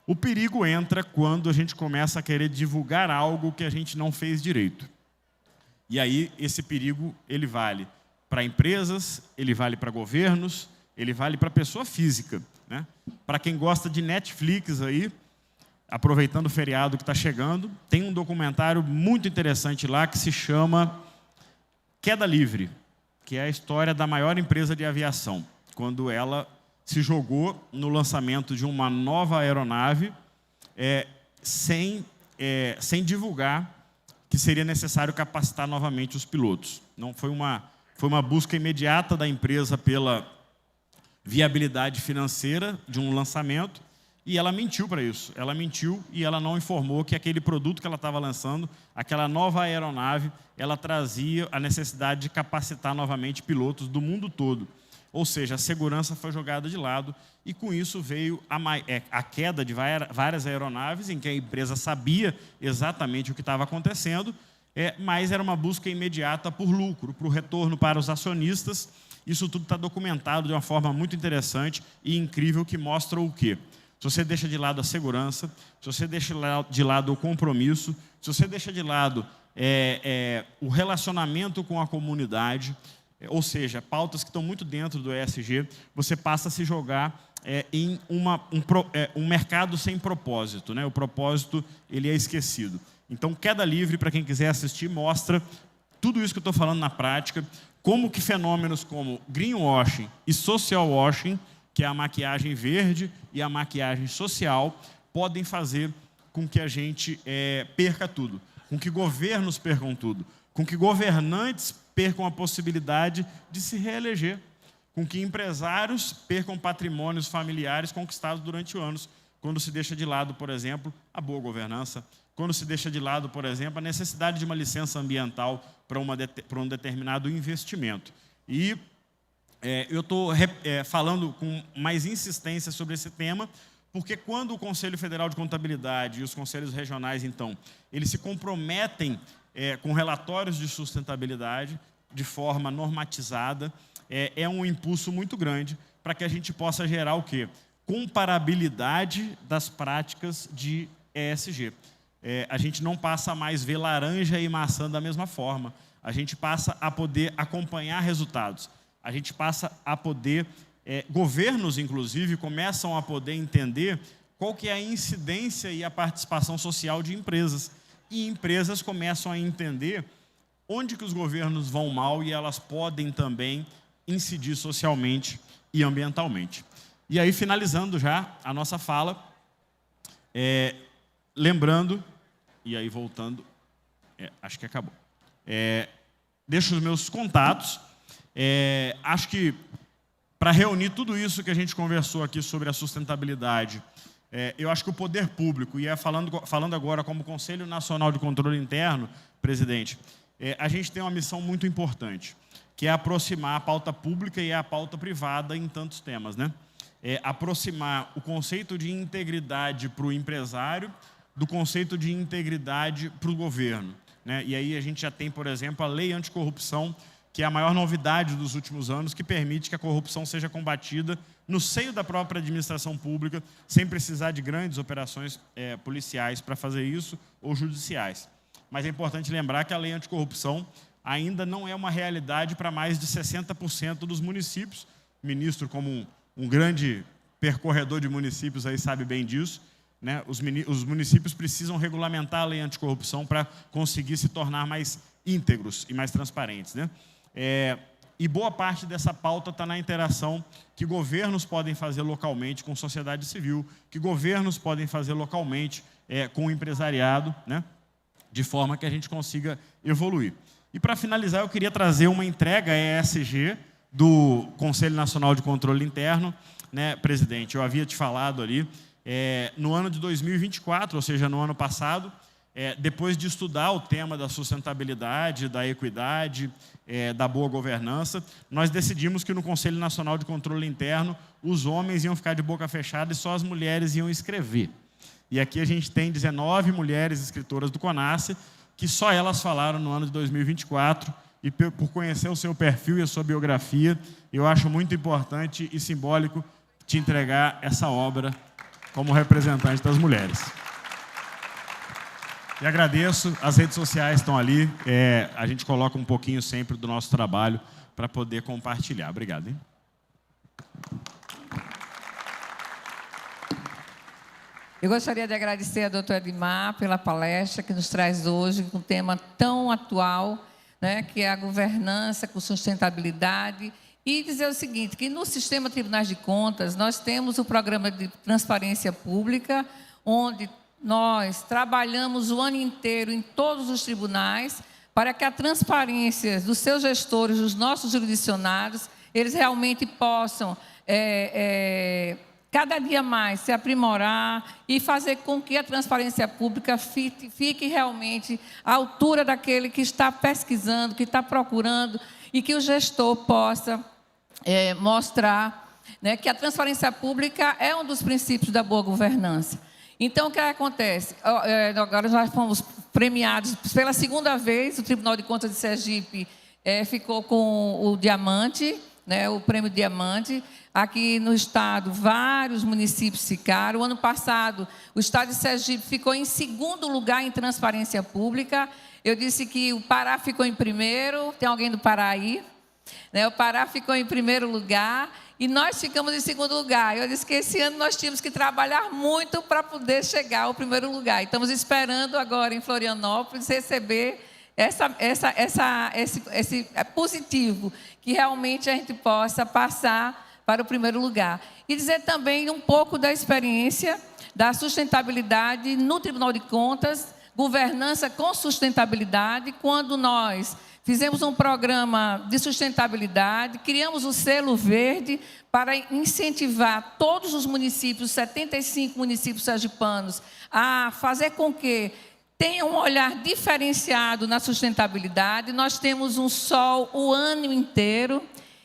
O perigo entra quando a gente começa a querer divulgar algo que a gente não fez direito. E aí, esse perigo, ele vale para empresas, ele vale para governos, ele vale para pessoa física, né? Para quem gosta de Netflix aí, aproveitando o feriado que está chegando, tem um documentário muito interessante lá que se chama Queda Livre, que é a história da maior empresa de aviação, quando ela se jogou no lançamento de uma nova aeronave sem divulgar que seria necessário capacitar novamente os pilotos. Não foi uma busca imediata da empresa pela viabilidade financeira de um lançamento, e ela mentiu para isso. Ela mentiu e ela não informou que aquele produto que ela estava lançando, aquela nova aeronave, ela trazia a necessidade de capacitar novamente pilotos do mundo todo. Ou seja, a segurança foi jogada de lado, e com isso veio a queda de várias aeronaves, em que a empresa sabia exatamente o que estava acontecendo, mas era uma busca imediata por lucro, por retorno para os acionistas. Isso tudo está documentado de uma forma muito interessante e incrível, que mostra o quê? Se você deixa de lado a segurança, se você deixa de lado o compromisso, se você deixa de lado o relacionamento com a comunidade, ou seja, pautas que estão muito dentro do ESG, você passa a se jogar em um mercado sem propósito, né? O propósito, ele é esquecido. Então, Queda Livre, para quem quiser assistir, mostra tudo isso que eu estou falando na prática, como que fenômenos como greenwashing e social washing, que é a maquiagem verde e a maquiagem social, podem fazer com que a gente perca tudo, com que governos percam tudo, com que governantes percam a possibilidade de se reeleger, com que empresários percam patrimônios familiares conquistados durante anos, quando se deixa de lado, por exemplo, a boa governança, quando se deixa de lado, por exemplo, a necessidade de uma licença ambiental para um determinado investimento. E eu estou falando com mais insistência sobre esse tema, porque quando o Conselho Federal de Contabilidade e os conselhos regionais, então, eles se comprometem com relatórios de sustentabilidade de forma normatizada, é um impulso muito grande para que a gente possa gerar o quê? Comparabilidade das práticas de ESG. A gente não passa a mais ver laranja e maçã da mesma forma. A gente passa a poder acompanhar resultados. A gente passa a poder... governos, inclusive, começam a poder entender qual que é a incidência e a participação social de empresas. E empresas começam a entender onde que os governos vão mal e elas podem também incidir socialmente e ambientalmente. E aí, finalizando já a nossa fala, lembrando, e aí voltando, acho que acabou. Deixo os meus contatos. Acho que para reunir tudo isso que a gente conversou aqui sobre a sustentabilidade, eu acho que o poder público, e falando agora como Conselho Nacional de Controle Interno, presidente, a gente tem uma missão muito importante, que é aproximar a pauta pública e a pauta privada em tantos temas, né? Aproximar o conceito de integridade para o empresário do conceito de integridade para o governo, né? E aí a gente já tem, por exemplo, a Lei Anticorrupção, que é a maior novidade dos últimos anos, que permite que a corrupção seja combatida no seio da própria administração pública, sem precisar de grandes operações policiais para fazer isso, ou judiciais. Mas é importante lembrar que a Lei Anticorrupção ainda não é uma realidade para mais de 60% dos municípios. O ministro, como um grande percorredor de municípios, aí sabe bem disso, né? Os municípios precisam regulamentar a Lei Anticorrupção para conseguir se tornar mais íntegros e mais transparentes, né? E boa parte dessa pauta está na interação que governos podem fazer localmente com sociedade civil, que governos podem fazer localmente com o empresariado, né? De forma que a gente consiga evoluir. E, para finalizar, eu queria trazer uma entrega ESG do Conselho Nacional de Controle Interno, né, presidente? Eu havia te falado ali, no ano de 2024, ou seja, no ano passado, depois de estudar o tema da sustentabilidade, da equidade, da boa governança, nós decidimos que no Conselho Nacional de Controle Interno os homens iam ficar de boca fechada e só as mulheres iam escrever. E aqui a gente tem 19 mulheres escritoras do CONASSE, que só elas falaram no ano de 2024, e por conhecer o seu perfil e a sua biografia, eu acho muito importante e simbólico te entregar essa obra como representante das mulheres. E agradeço, as redes sociais estão ali, a gente coloca um pouquinho sempre do nosso trabalho para poder compartilhar. Obrigado, hein? Eu gostaria de agradecer a doutora Edmar pela palestra que nos traz hoje um tema tão atual, né, que é a governança com sustentabilidade, e dizer o seguinte, que no Sistema Tribunais de Contas nós temos o programa de transparência pública, onde nós trabalhamos o ano inteiro em todos os tribunais para que a transparência dos seus gestores, dos nossos jurisdicionados, eles realmente possam cada dia mais se aprimorar e fazer com que a transparência pública fique realmente à altura daquele que está pesquisando, que está procurando, e que o gestor possa mostrar, né, que a transparência pública é um dos princípios da boa governança. Então, o que acontece? Agora nós fomos premiados pela segunda vez, o Tribunal de Contas de Sergipe ficou com o Diamante, né, o prêmio Diamante. Aqui no estado, vários municípios ficaram. O ano passado, o estado de Sergipe ficou em segundo lugar em transparência pública. Eu disse que o Pará ficou em primeiro. Tem alguém do Pará aí? Né, o Pará ficou em primeiro lugar e nós ficamos em segundo lugar. Eu disse que esse ano nós tínhamos que trabalhar muito para poder chegar ao primeiro lugar. E estamos esperando agora em Florianópolis receber esse positivo, que realmente a gente possa passar para o primeiro lugar. E dizer também um pouco da experiência da sustentabilidade no Tribunal de Contas, governança com sustentabilidade, quando nós fizemos um programa de sustentabilidade, criamos o selo verde para incentivar todos os municípios, 75 municípios sergipanos, a fazer com que tenham um olhar diferenciado na sustentabilidade. Nós temos um sol o ano inteiro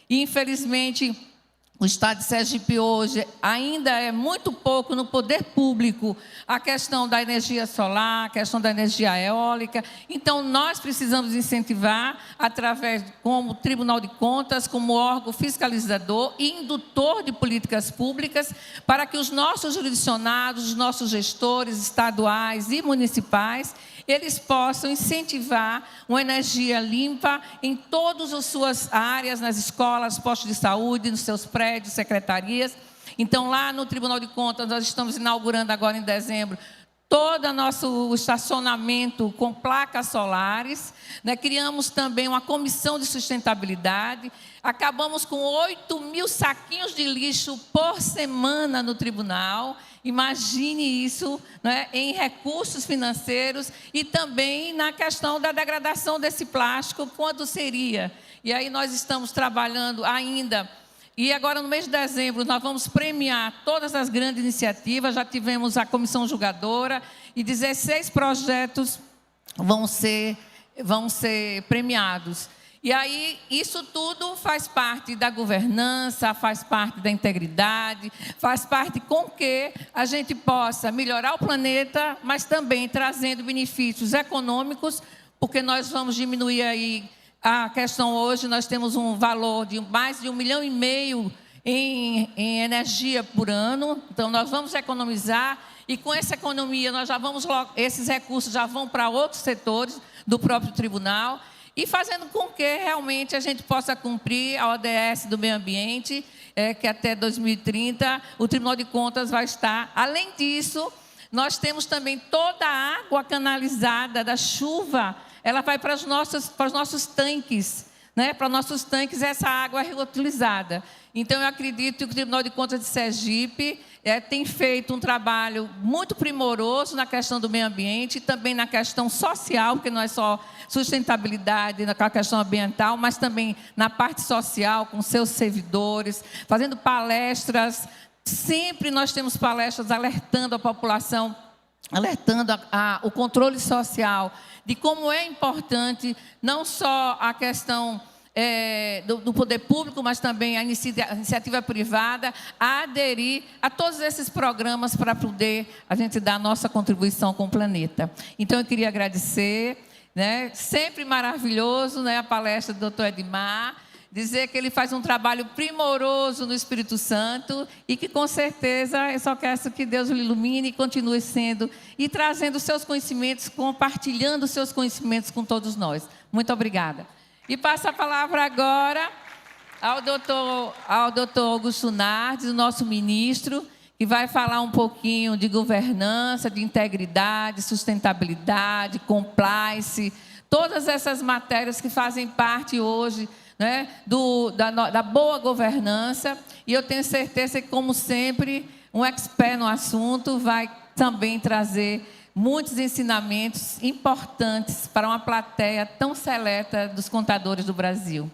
e, infelizmente, o Estado de Sergipe hoje ainda é muito pouco no poder público a questão da energia solar, a questão da energia eólica. Então, nós precisamos incentivar, através, como Tribunal de Contas, como órgão fiscalizador e indutor de políticas públicas, para que os nossos jurisdicionados, os nossos gestores estaduais e municipais, eles possam incentivar uma energia limpa em todas as suas áreas, nas escolas, postos de saúde, nos seus prédios, secretarias. Então, lá no Tribunal de Contas, nós estamos inaugurando agora em dezembro todo o nosso estacionamento com placas solares, né? Criamos também uma comissão de sustentabilidade. Acabamos com 8.000 saquinhos de lixo por semana no tribunal. Imagine isso, né, em recursos financeiros e também na questão da degradação desse plástico, quanto seria. E aí nós estamos trabalhando ainda. E agora, no mês de dezembro, nós vamos premiar todas as grandes iniciativas. Já tivemos a comissão julgadora e 16 projetos vão ser premiados. E aí, isso tudo faz parte da governança, faz parte da integridade, faz parte com que a gente possa melhorar o planeta, mas também trazendo benefícios econômicos, porque nós vamos diminuir aí a questão hoje, nós temos um valor de mais de 1,5 milhão em energia por ano, então nós vamos economizar, e com essa economia nós já vamos, esses recursos já vão para outros setores do próprio tribunal, e fazendo com que realmente a gente possa cumprir a ODS do meio ambiente, que até 2030 o Tribunal de Contas vai estar. Além disso, nós temos também toda a água canalizada da chuva, ela vai para os nossos tanques, né? Para nossos tanques, essa água é reutilizada. Então, eu acredito que o Tribunal de Contas de Sergipe tem feito um trabalho muito primoroso na questão do meio ambiente e também na questão social, porque não é só sustentabilidade na questão ambiental, mas também na parte social, com seus servidores, fazendo palestras. Sempre nós temos palestras alertando a população, alertando o controle social, de como é importante não só a questão do poder público, mas também a iniciativa privada, a aderir a todos esses programas para poder a gente dar a nossa contribuição com o planeta. Então, eu queria agradecer, né? Sempre maravilhoso, né, a palestra do Dr. Edmar, dizer que ele faz um trabalho primoroso no Espírito Santo e que, com certeza, eu só quero que Deus o ilumine e continue sendo e trazendo seus conhecimentos, compartilhando seus conhecimentos com todos nós. Muito obrigada. E passo a palavra agora ao doutor Augusto Nardes, o nosso ministro, que vai falar um pouquinho de governança, de integridade, sustentabilidade, compliance, todas essas matérias que fazem parte hoje, né, da boa governança. E eu tenho certeza que, como sempre, um expert no assunto vai também trazer muitos ensinamentos importantes para uma plateia tão seleta dos contadores do Brasil.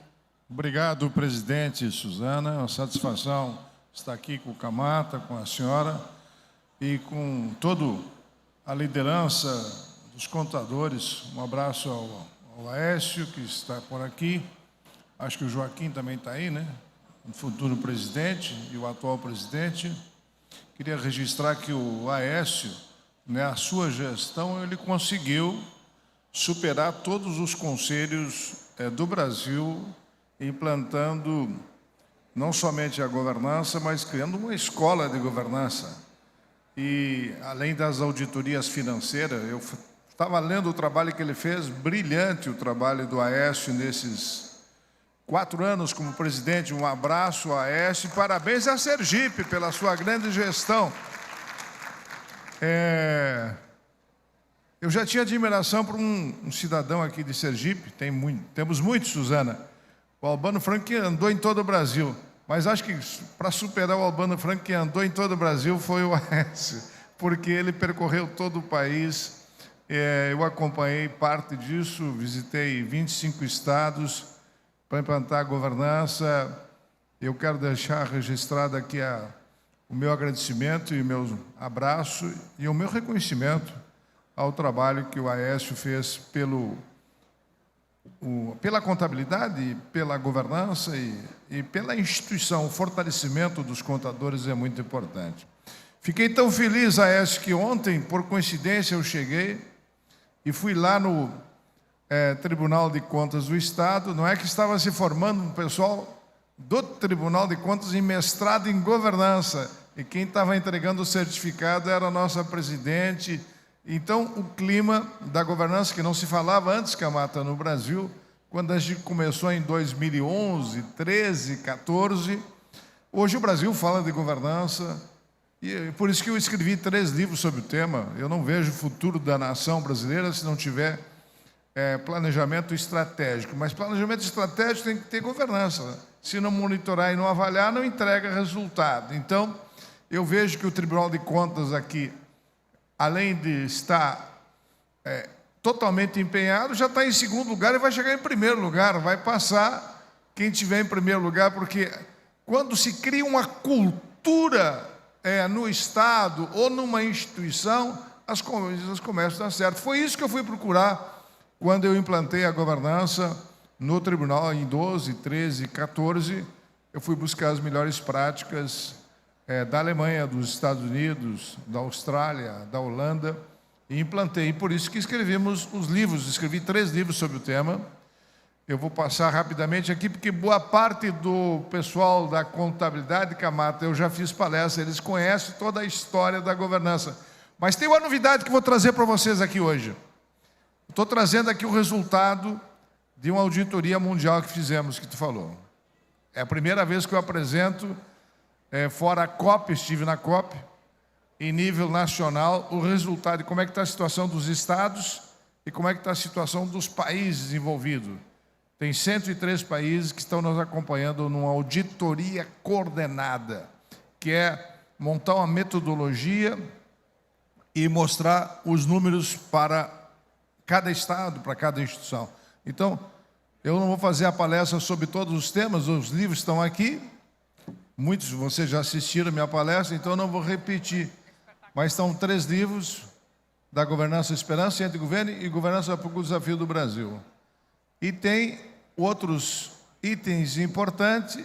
Obrigado, presidente Suzana. É uma satisfação estar aqui com o Camata, com a senhora e com toda a liderança dos contadores. Um abraço ao Aécio, que está por aqui. Acho que o Joaquim também está aí, né? O futuro presidente e o atual presidente. Queria registrar que o Aécio, né, a sua gestão, ele conseguiu superar todos os conselhos do Brasil, implantando não somente a governança, mas criando uma escola de governança. E, além das auditorias financeiras, eu estava lendo o trabalho que ele fez, brilhante o trabalho do Aécio nesses 4 anos como presidente. Um abraço, Aécio, e parabéns a Sergipe pela sua grande gestão. Eu já tinha admiração por um cidadão aqui de Sergipe, temos muitos, Suzana. O Albano Franco, que andou em todo o Brasil, mas acho que para superar o Albano Franco, que andou em todo o Brasil, foi o Aécio, porque ele percorreu todo o país Eu acompanhei parte disso, visitei 25 estados para implantar a governança. Eu quero deixar registrado aqui o meu agradecimento e o meu abraço e o meu reconhecimento ao trabalho que o Aécio fez pela contabilidade, pela governança e pela instituição. O fortalecimento dos contadores é muito importante. Fiquei tão feliz, Aécio, que ontem, por coincidência, eu cheguei e fui lá no Tribunal de Contas do Estado. Não é que estava se formando um pessoal do Tribunal de Contas em mestrado em governança, e quem estava entregando o certificado era a nossa presidente. Então, o clima da governança, que não se falava antes, Camata, no Brasil, quando a gente começou em 2011, 13, 14, hoje o Brasil fala de governança, e por isso que eu escrevi 3 livros sobre o tema. Eu não vejo o futuro da nação brasileira se não tiver planejamento estratégico. Mas planejamento estratégico tem que ter governança. Se não monitorar e não avaliar, não entrega resultado. Então, eu vejo que o Tribunal de Contas aqui, além de estar totalmente empenhado, já está em segundo lugar e vai chegar em primeiro lugar, vai passar quem tiver em primeiro lugar, porque quando se cria uma cultura no Estado ou numa instituição, as coisas começam a dar certo. Foi isso que eu fui procurar quando eu implantei a governança no tribunal em 12, 13, 14. Eu fui buscar as melhores práticas da Alemanha, dos Estados Unidos, da Austrália, da Holanda, e implantei. E por isso que escrevemos os livros. Escrevi 3 livros sobre o tema. Eu vou passar rapidamente aqui, porque boa parte do pessoal da contabilidade, Camata, eu já fiz palestra, eles conhecem toda a história da governança. Mas tem uma novidade que vou trazer para vocês aqui hoje. Estou trazendo aqui o resultado de uma auditoria mundial que fizemos, que tu falou. É a primeira vez que eu apresento, fora a COP, estive na COP, em nível nacional, o resultado de como é que está a situação dos estados e como é que está a situação dos países envolvidos. Tem 103 países que estão nos acompanhando numa auditoria coordenada, que é montar uma metodologia e mostrar os números para cada estado, para cada instituição. Então, eu não vou fazer a palestra sobre todos os temas, os livros estão aqui, muitos de vocês já assistiram a minha palestra, então eu não vou repetir, mas estão 3 livros da governança Esperança, Ciência de Governo e Governança para o Desafio do Brasil. E tem outros itens importantes,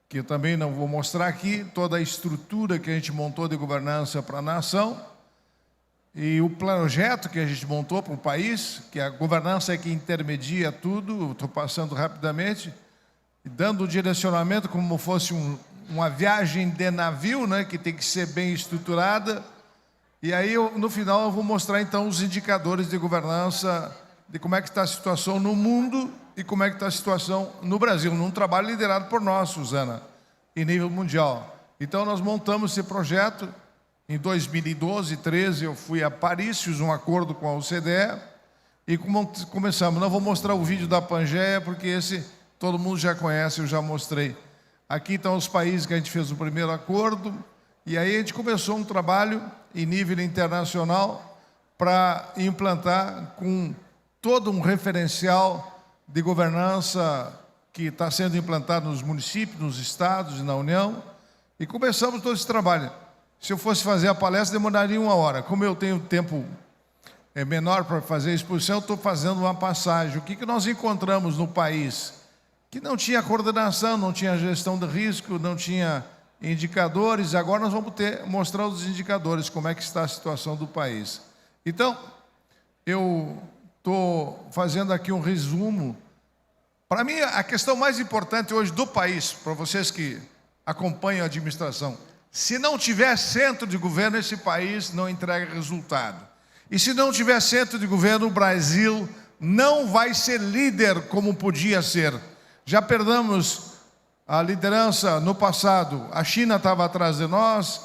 que eu também não vou mostrar aqui, toda a estrutura que a gente montou de governança para a nação, e o projeto que a gente montou para o país, que a governança é que intermedia tudo, estou passando rapidamente, dando o direcionamento como fosse uma viagem de navio, né, que tem que ser bem estruturada. E aí, no final, eu vou mostrar, então, os indicadores de governança, de como é que está a situação no mundo e como é que está a situação no Brasil, num trabalho liderado por nós, Suzana, em nível mundial. Então, nós montamos esse projeto. Em 2012, 13, eu fui a Paris, fiz um acordo com a OCDE e começamos. Não vou mostrar o vídeo da Pangeia, porque esse todo mundo já conhece, eu já mostrei. Aqui estão os países que a gente fez o primeiro acordo, e aí a gente começou um trabalho em nível internacional para implantar com todo um referencial de governança que está sendo implantado nos municípios, nos estados e na União, e começamos todo esse trabalho. Se eu fosse fazer a palestra, demoraria 1 hora. Como eu tenho tempo menor para fazer a exposição, eu estou fazendo uma passagem. O que nós encontramos no país? Que não tinha coordenação, não tinha gestão de risco, não tinha indicadores. Agora nós vamos mostrar os indicadores, como é que está a situação do país. Então, eu estou fazendo aqui um resumo. Para mim, a questão mais importante hoje do país, para vocês que acompanham a administração, se não tiver centro de governo, esse país não entrega resultado. E se não tiver centro de governo, o Brasil não vai ser líder como podia ser. Já perdemos a liderança no passado. A China estava atrás de nós,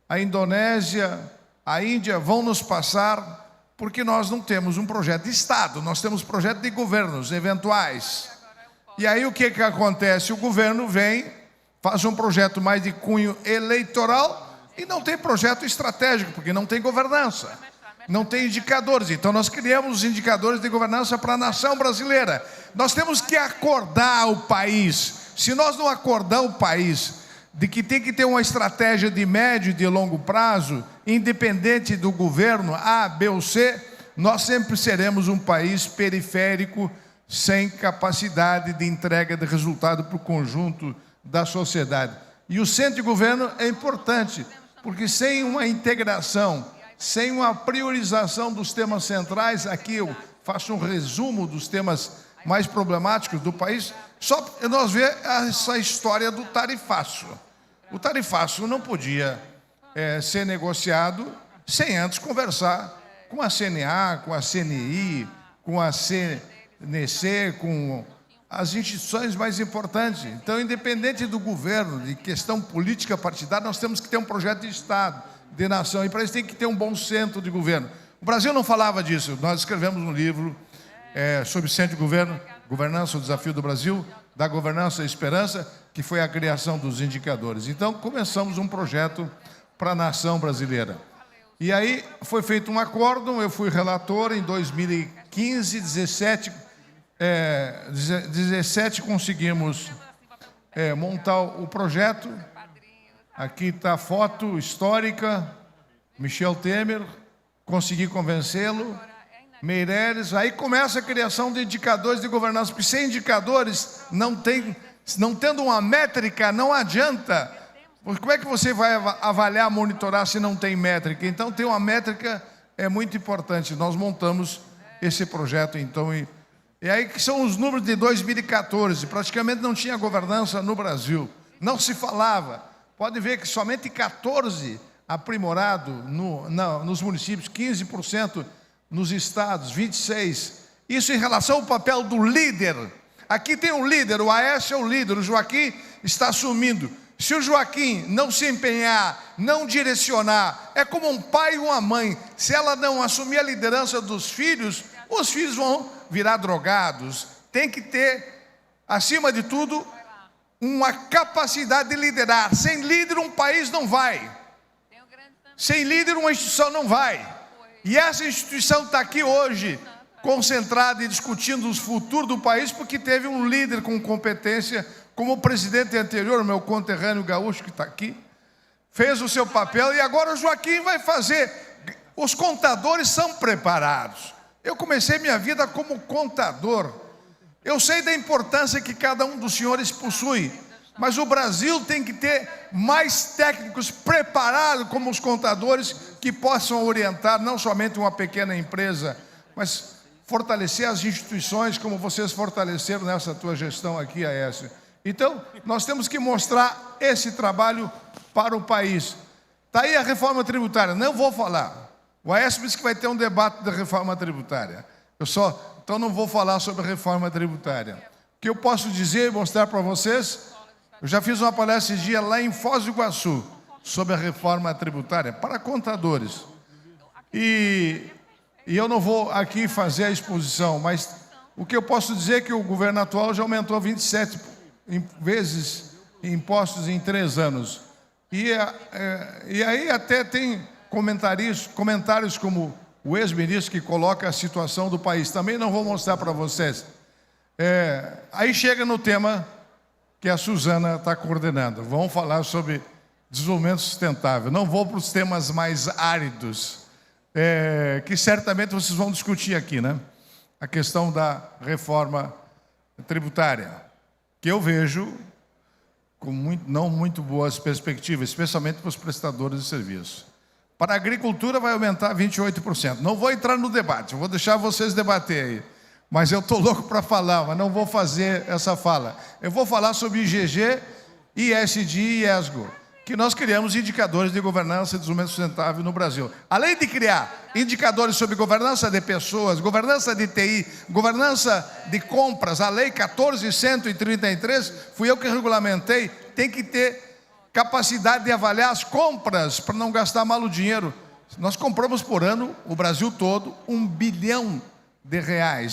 a Indonésia, a Índia vão nos passar, porque nós não temos um projeto de Estado, nós temos projeto de governos eventuais. E aí o que acontece? O governo vem, faz um projeto mais de cunho eleitoral e não tem projeto estratégico, porque não tem governança. não tem indicadores. Então, nós criamos os indicadores de governança para a nação brasileira. Nós temos que acordar o país. Se nós não acordar o país de que tem que ter uma estratégia de médio e de longo prazo, independente do governo A, B ou C, nós sempre seremos um país periférico, sem capacidade de entrega de resultado para o conjunto da sociedade. E o centro de governo é importante, porque sem uma integração, sem uma priorização dos temas centrais, aqui eu faço um resumo dos temas mais problemáticos do país, só nós vemos essa história do tarifaço. O tarifaço não podia ser negociado sem antes conversar com a CNA, com a CNI, com a CNC, com as instituições mais importantes. Então, independente do governo, de questão política partidária, nós temos que ter um projeto de Estado, de nação, e para isso tem que ter um bom centro de governo. O Brasil não falava disso. Nós escrevemos um livro sobre centro de governo, Governança, o Desafio do Brasil, da Governança à Esperança, que foi a criação dos indicadores. Então, começamos um projeto para a nação brasileira. E aí foi feito um acórdão, eu fui relator em 2015, 17 conseguimos montar o projeto. Aqui está a foto histórica, Michel Temer, consegui convencê-lo, Meireles. Aí começa a criação de indicadores de governança, porque sem indicadores, não tendo uma métrica, não adianta. Como é que você vai avaliar, monitorar se não tem métrica? Então, ter uma métrica é muito importante. Nós montamos esse projeto, então, e aí que são os números de 2014. Praticamente não tinha governança no Brasil. Não se falava. Pode ver que somente 14 aprimorado nos municípios, 15% nos estados, 26%. Isso em relação ao papel do líder. Aqui tem um líder, o Aécio é o líder, o Joaquim está assumindo. Se o Joaquim não se empenhar, não direcionar, é como um pai e uma mãe. Se ela não assumir a liderança dos filhos, os filhos vão virar drogados. Tem que ter, acima de tudo, uma capacidade de liderar. Sem líder, um país não vai. Sem líder, uma instituição não vai. E essa instituição está aqui hoje, concentrada e discutindo o futuro do país, porque teve um líder com competência, como o presidente anterior, meu conterrâneo gaúcho que está aqui, fez o seu papel, e agora o Joaquim vai fazer. Os contadores são preparados. Eu comecei minha vida como contador. Eu sei da importância que cada um dos senhores possui, mas o Brasil tem que ter mais técnicos preparados como os contadores, que possam orientar não somente uma pequena empresa, mas fortalecer as instituições como vocês fortaleceram nessa tua gestão aqui, Aécio. Então, nós temos que mostrar esse trabalho para o país. Está aí a reforma tributária, não vou falar. O Aécio disse que vai ter um debate da reforma tributária. Então não vou falar sobre a reforma tributária. O que eu posso dizer e mostrar para vocês, eu já fiz uma palestra esse dia lá em Foz do Iguaçu, sobre a reforma tributária, para contadores. E eu não vou aqui fazer a exposição, mas o que eu posso dizer é que o governo atual já aumentou 27 vezes impostos em 3 anos. E aí até tem comentários como o ex-ministro que coloca a situação do país. Também não vou mostrar para vocês. Aí chega no tema que a Suzana está coordenando. Vamos falar sobre desenvolvimento sustentável. Não vou para os temas mais áridos, que certamente vocês vão discutir aqui, né? A questão da reforma tributária, que eu vejo com não muito boas perspectivas, especialmente para os prestadores de serviço. Para a agricultura vai aumentar 28%. Não vou entrar no debate, vou deixar vocês debater aí. Mas eu estou louco para falar, mas não vou fazer essa fala. Eu vou falar sobre IGG, ISD e ESGO, que nós criamos indicadores de governança e desenvolvimento sustentável no Brasil. Além de criar indicadores sobre governança de pessoas, governança de TI, governança de compras, a Lei 14.133, fui eu que regulamentei, tem que ter capacidade de avaliar as compras para não gastar mal o dinheiro. Nós compramos por ano, o Brasil todo, R$1 bilhão.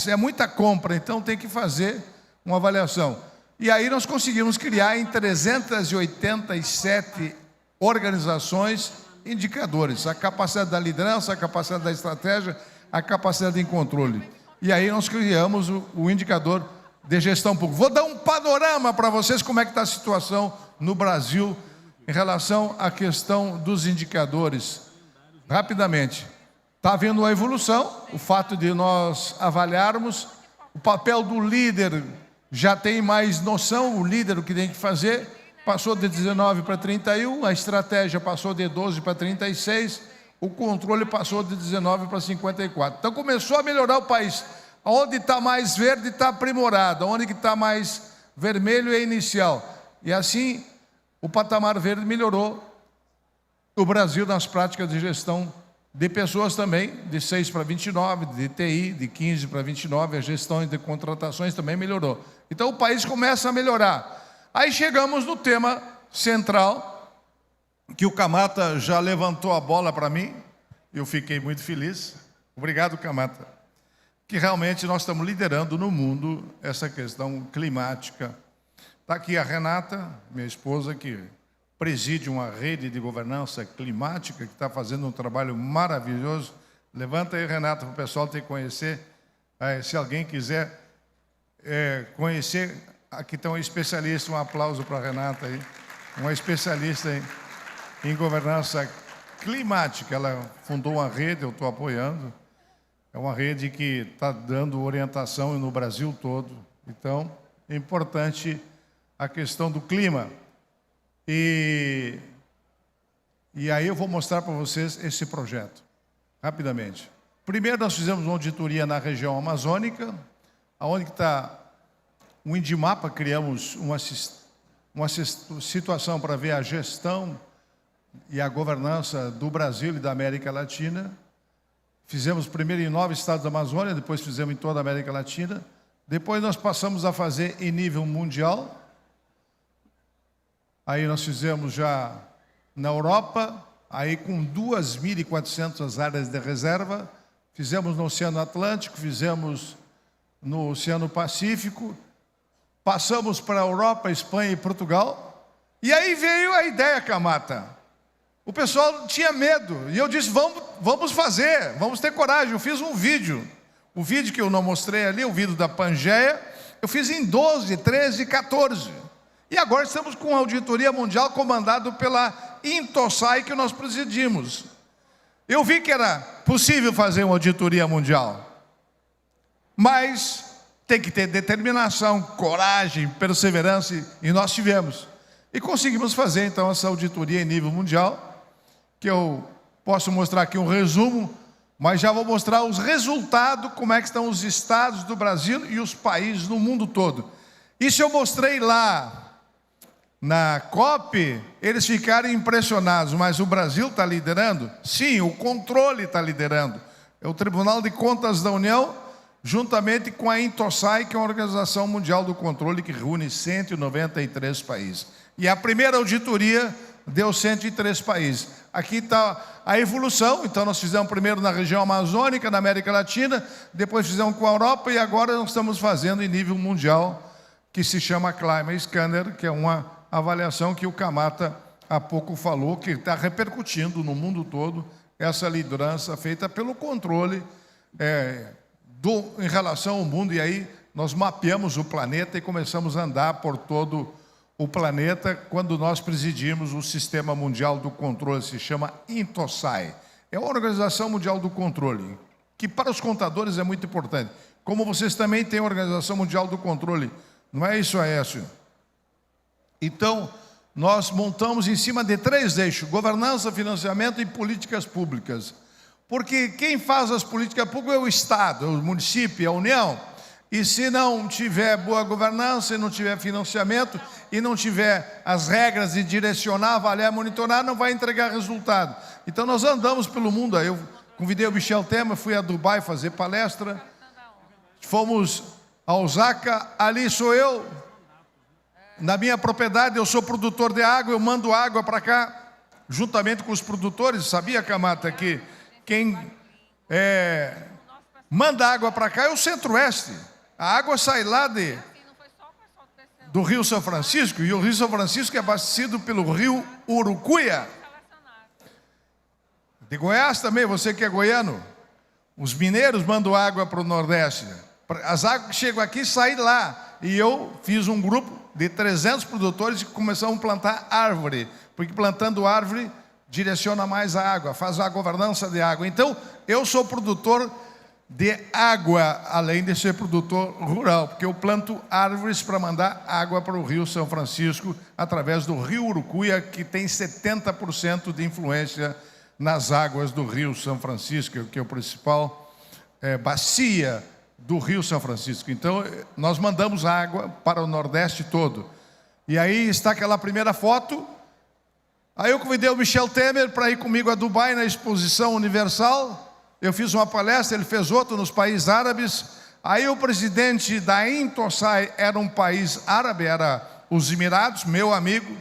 É muita compra, então tem que fazer uma avaliação. E aí nós conseguimos criar em 387 organizações indicadores, a capacidade da liderança, a capacidade da estratégia, a capacidade de controle. E aí nós criamos o indicador de gestão pública. Vou dar um panorama para vocês como é que está a situação no Brasil em relação à questão dos indicadores. Rapidamente, está havendo uma evolução, o fato de nós avaliarmos, o papel do líder já tem mais noção, o líder o que tem que fazer, passou de 19 para 31, a estratégia passou de 12 para 36, o controle passou de 19 para 54. Então começou a melhorar o país. Onde está mais verde está aprimorado, onde está mais vermelho é inicial. E assim o patamar verde melhorou o Brasil nas práticas de gestão de pessoas também, de 6 para 29, de TI, de 15 para 29, a gestão de contratações também melhorou. Então o país começa a melhorar. Aí chegamos no tema central, que o Camata já levantou a bola para mim, eu fiquei muito feliz. Obrigado, Camata. Que realmente nós estamos liderando no mundo essa questão climática. Está aqui a Renata, minha esposa, que preside uma rede de governança climática, que está fazendo um trabalho maravilhoso. Levanta aí, Renata, para o pessoal ter que conhecer. Se alguém quiser conhecer, aqui está um especialista, um aplauso para a Renata aí, uma especialista em governança climática. Ela fundou uma rede, eu estou apoiando. É uma rede que está dando orientação no Brasil todo. Então, é importante a questão do clima. E aí eu vou mostrar para vocês esse projeto, rapidamente. Primeiro, nós fizemos uma auditoria na região amazônica, onde está o Indimapa, criamos uma situação para ver a gestão e a governança do Brasil e da América Latina. Fizemos primeiro em 9 estados da Amazônia, depois fizemos em toda a América Latina. Depois nós passamos a fazer em nível mundial. Aí nós fizemos já na Europa, aí com 2.400 áreas de reserva. Fizemos no Oceano Atlântico, fizemos no Oceano Pacífico. Passamos para a Europa, Espanha e Portugal. E aí veio a ideia, Camata. O pessoal tinha medo, e eu disse, vamos fazer, vamos ter coragem. Eu fiz um vídeo, o vídeo que eu não mostrei ali, o vídeo da Pangeia, eu fiz em 12, 13, 14. E agora estamos com a auditoria mundial comandada pela Intosai, que nós presidimos. Eu vi que era possível fazer uma auditoria mundial, mas tem que ter determinação, coragem, perseverança, e nós tivemos. E conseguimos fazer, então, essa auditoria em nível mundial, que eu posso mostrar aqui um resumo, mas já vou mostrar os resultados, como é que estão os estados do Brasil e os países no mundo todo. Isso eu mostrei lá na COP, eles ficaram impressionados, mas o Brasil está liderando? Sim, o controle está liderando. É o Tribunal de Contas da União, juntamente com a Intosai, que é uma organização mundial do controle que reúne 193 países. E a primeira auditoria deu 103 países. Aqui está a evolução, então nós fizemos primeiro na região amazônica, na América Latina, depois fizemos com a Europa e agora nós estamos fazendo em nível mundial, que se chama Climate Scanner, que é uma avaliação que o Camata há pouco falou, que está repercutindo no mundo todo essa liderança feita pelo controle em relação ao mundo. E aí nós mapeamos o planeta e começamos a andar por todo o planeta quando nós presidimos o Sistema Mundial do Controle, se chama Intosai. É a Organização Mundial do Controle, que para os contadores é muito importante. Como vocês também têm a Organização Mundial do Controle, não é isso, Aécio? Então, nós montamos em cima de 3 eixos: governança, financiamento e políticas públicas. Porque quem faz as políticas públicas é o Estado, é o município, é a União. E se não tiver boa governança, e não tiver financiamento, e não tiver as regras de direcionar, avaliar, monitorar, não vai entregar resultado. Então nós andamos pelo mundo. Eu convidei o Michel Temer, fui a Dubai fazer palestra, fomos a Osaka, ali sou eu, na minha propriedade, eu sou produtor de água, eu mando água para cá, juntamente com os produtores. Sabia, Camata, que quem manda água para cá é o Centro-Oeste. A água sai lá do Rio São Francisco, e o Rio São Francisco é abastecido pelo Rio Urucuia. De Goiás também, você que é goiano. Os mineiros mandam água para o Nordeste. As águas que chegam aqui saem lá. E eu fiz um grupo de 300 produtores e começamos a plantar árvore. Porque plantando árvore direciona mais a água, faz a governança de água. Então, eu sou produtor de água, além de ser produtor rural, porque eu planto árvores para mandar água para o Rio São Francisco, através do Rio Urucuia, que tem 70% de influência nas águas do Rio São Francisco, que é o principal bacia do Rio São Francisco. Então, nós mandamos água para o Nordeste todo. E aí está aquela primeira foto. Aí eu convidei o Michel Temer para ir comigo a Dubai, na Exposição Universal. Eu fiz uma palestra, ele fez outra nos países árabes. Aí o presidente da Intosai era um país árabe, era os Emirados, meu amigo.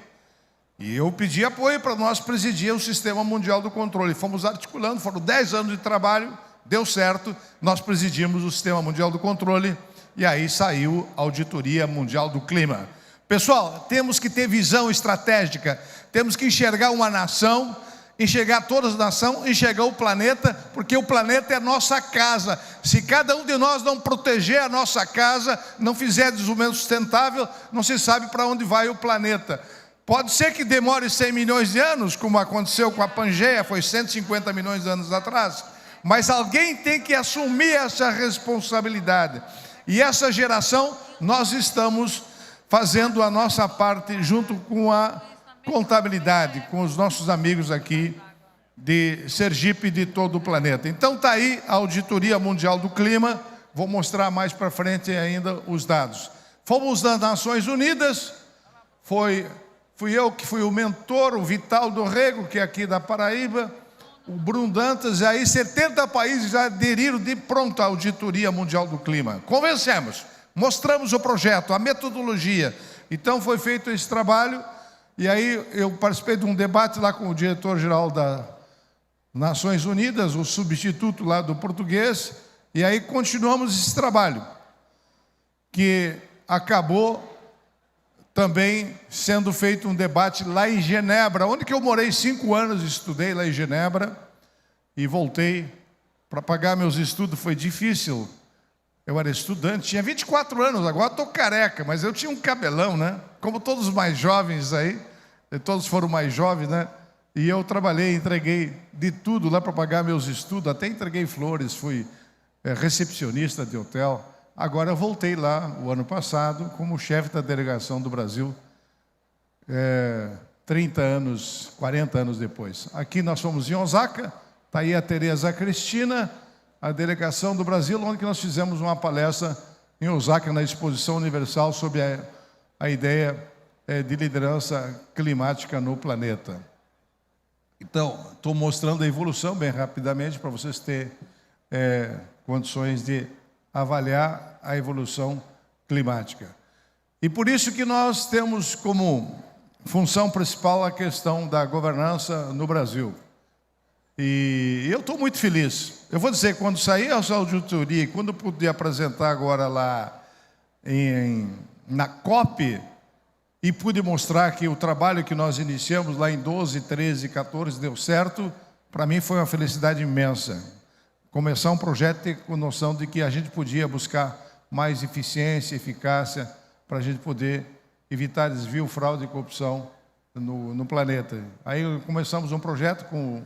E eu pedi apoio para nós presidir o Sistema Mundial do Controle. Fomos articulando, foram 10 anos de trabalho, deu certo. Nós presidimos o Sistema Mundial do Controle e aí saiu a Auditoria Mundial do Clima. Pessoal, temos que ter visão estratégica, temos que enxergar uma nação, enxergar todas as nações, enxergar o planeta, porque o planeta é a nossa casa. Se cada um de nós não proteger a nossa casa, não fizer desenvolvimento sustentável, não se sabe para onde vai o planeta. Pode ser que demore 100 milhões de anos, como aconteceu com a Pangeia, foi 150 milhões de anos atrás, mas alguém tem que assumir essa responsabilidade. E essa geração, nós estamos fazendo a nossa parte junto com a contabilidade, com os nossos amigos aqui de Sergipe e de todo o planeta. Então está aí a Auditoria Mundial do Clima, vou mostrar mais para frente ainda os dados. Fomos das Nações Unidas, fui eu que fui o mentor, o Vital do Rego, que é aqui da Paraíba, o Bruno Dantas, e aí 70 países já aderiram de pronto à Auditoria Mundial do Clima. Convencemos, mostramos o projeto, a metodologia. Então foi feito esse trabalho, e aí eu participei de um debate lá com o diretor-geral das Nações Unidas, o substituto lá do português, e aí continuamos esse trabalho, que acabou também sendo feito um debate lá em Genebra, onde que eu morei 5 anos, estudei lá em Genebra, e voltei. Para pagar meus estudos foi difícil. Eu era estudante, tinha 24 anos, agora estou careca, mas eu tinha um cabelão, né? Como todos os mais jovens aí, todos foram mais jovens, né? E eu trabalhei, entreguei de tudo lá para pagar meus estudos, até entreguei flores, fui recepcionista de hotel. Agora eu voltei lá o ano passado como chefe da delegação do Brasil, 30 anos, 40 anos depois. Aqui nós fomos em Osaka, está aí a Tereza Cristina, a delegação do Brasil, onde nós fizemos uma palestra em Osaka, na Exposição Universal, sobre a ideia de liderança climática no planeta. Então, estou mostrando a evolução bem rapidamente, para vocês terem condições de avaliar a evolução climática. E por isso que nós temos como função principal a questão da governança no Brasil. E eu estou muito feliz. Eu vou dizer, quando sair essa auditoria, e quando puder apresentar agora lá na COP, e pude mostrar que o trabalho que nós iniciamos lá em 12, 13, 14 deu certo, para mim foi uma felicidade imensa. Começar um projeto com noção de que a gente podia buscar mais eficiência, eficácia, para a gente poder evitar desvio, fraude e corrupção no planeta. Aí começamos um projeto com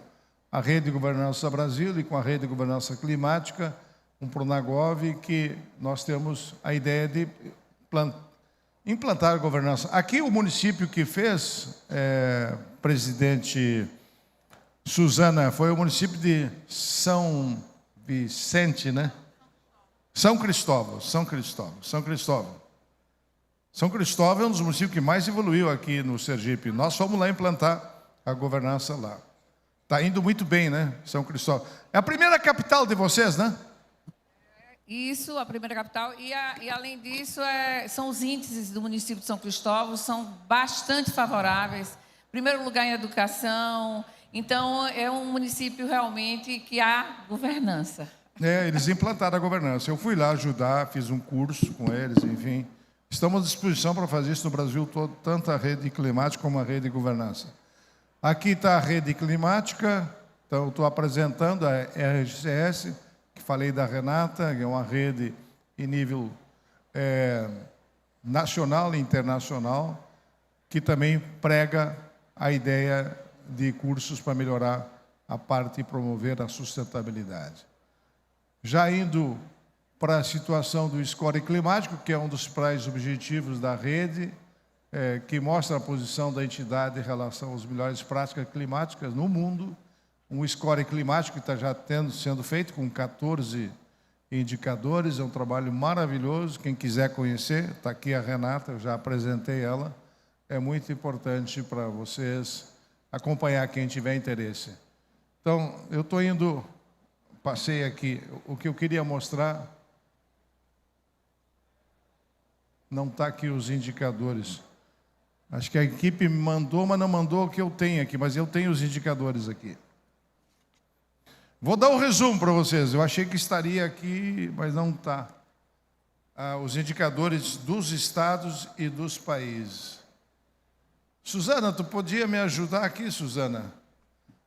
a Rede de Governança Brasil e com a Rede de Governança Climática, um Pronagov, que nós temos a ideia de implantar a governança. Aqui o município que fez, presidente Suzana, foi o município de São Vicente, né? São Cristóvão. São Cristóvão é um dos municípios que mais evoluiu aqui no Sergipe. Nós fomos lá implantar a governança lá. Está indo muito bem, né? São Cristóvão. É a primeira capital de vocês, né? Isso, a primeira capital. E além disso, são os índices do município de São Cristóvão, são bastante favoráveis. Primeiro lugar em educação. Então, é um município realmente que há governança. Eles implantaram a governança. Eu fui lá ajudar, fiz um curso com eles, enfim. Estamos à disposição para fazer isso no Brasil todo, tanto a rede climática como a rede de governança. Aqui está a rede climática, Então, estou apresentando a RGCS, que falei da Renata, que é uma rede em nível nacional e internacional, que também prega a ideia de cursos para melhorar a parte e promover a sustentabilidade. Já indo para a situação do score climático, que é um dos principais objetivos da rede, que mostra a posição da entidade em relação às melhores práticas climáticas no mundo, um score climático que está já sendo feito com 14 indicadores, é um trabalho maravilhoso, quem quiser conhecer, está aqui a Renata, eu já apresentei ela, é muito importante para vocês acompanhar quem tiver interesse. Então, eu estou indo, passei aqui, o que eu queria mostrar, não está aqui os indicadores. Acho que a equipe me mandou, mas não mandou o que eu tenho aqui, mas eu tenho os indicadores aqui. Vou dar um resumo para vocês. Eu achei que estaria aqui, mas não está. Os indicadores dos estados e dos países. Suzana, tu podia me ajudar aqui, Suzana?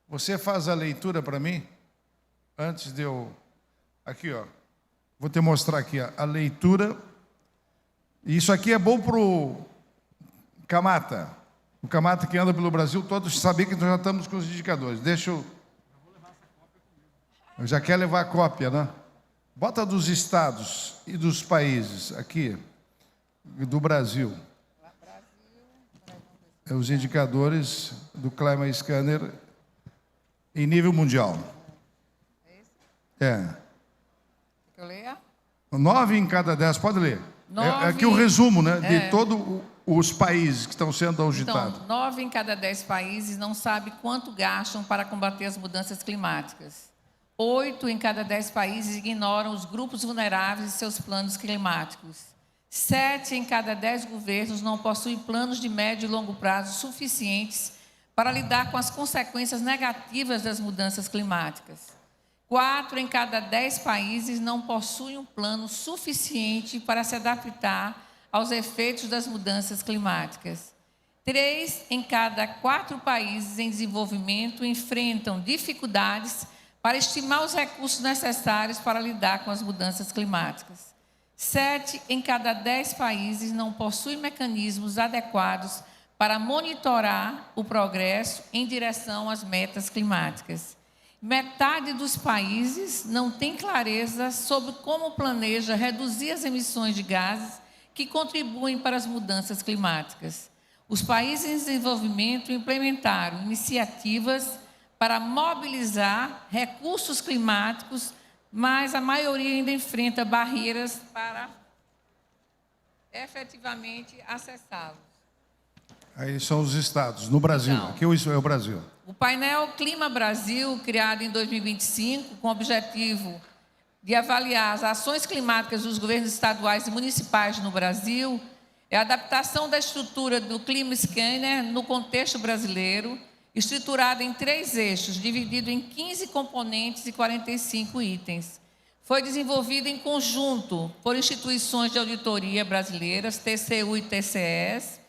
Você faz a leitura para mim? Antes de eu... Aqui, ó. Vou te mostrar aqui a leitura. Isso aqui é bom para o Camata. O Camata que anda pelo Brasil todo, saber que nós já estamos com os indicadores. Deixa eu... Eu já quero levar a cópia, né? Bota dos estados e dos países aqui, do Brasil. Os indicadores do Climate Scanner em nível mundial. Quer que eu leia? 9 em cada 10, pode ler. É aqui o resumo, né, de todos os países que estão sendo auditados. Então, 9 em cada 10 países não sabem quanto gastam para combater as mudanças climáticas. 8 em cada 10 países ignoram os grupos vulneráveis e seus planos climáticos. 7 em cada 10 governos não possuem planos de médio e longo prazo suficientes para lidar com as consequências negativas das mudanças climáticas. 4 em cada 10 países não possuem um plano suficiente para se adaptar aos efeitos das mudanças climáticas. 3 em cada 4 países em desenvolvimento enfrentam dificuldades para estimar os recursos necessários para lidar com as mudanças climáticas. 7 em cada 10 países não possuem mecanismos adequados para monitorar o progresso em direção às metas climáticas. Metade dos países não tem clareza sobre como planeja reduzir as emissões de gases que contribuem para as mudanças climáticas. Os países em desenvolvimento implementaram iniciativas para mobilizar recursos climáticos, mas a maioria ainda enfrenta barreiras para efetivamente acessá-los. Aí são os estados, no Brasil. Então, aqui é o Brasil. O painel Clima Brasil, criado em 2025, com o objetivo de avaliar as ações climáticas dos governos estaduais e municipais no Brasil, é a adaptação da estrutura do Clima Scanner no contexto brasileiro, estruturado em 3 eixos, dividido em 15 componentes e 45 itens. Foi desenvolvido em conjunto por instituições de auditoria brasileiras, TCU e TCS.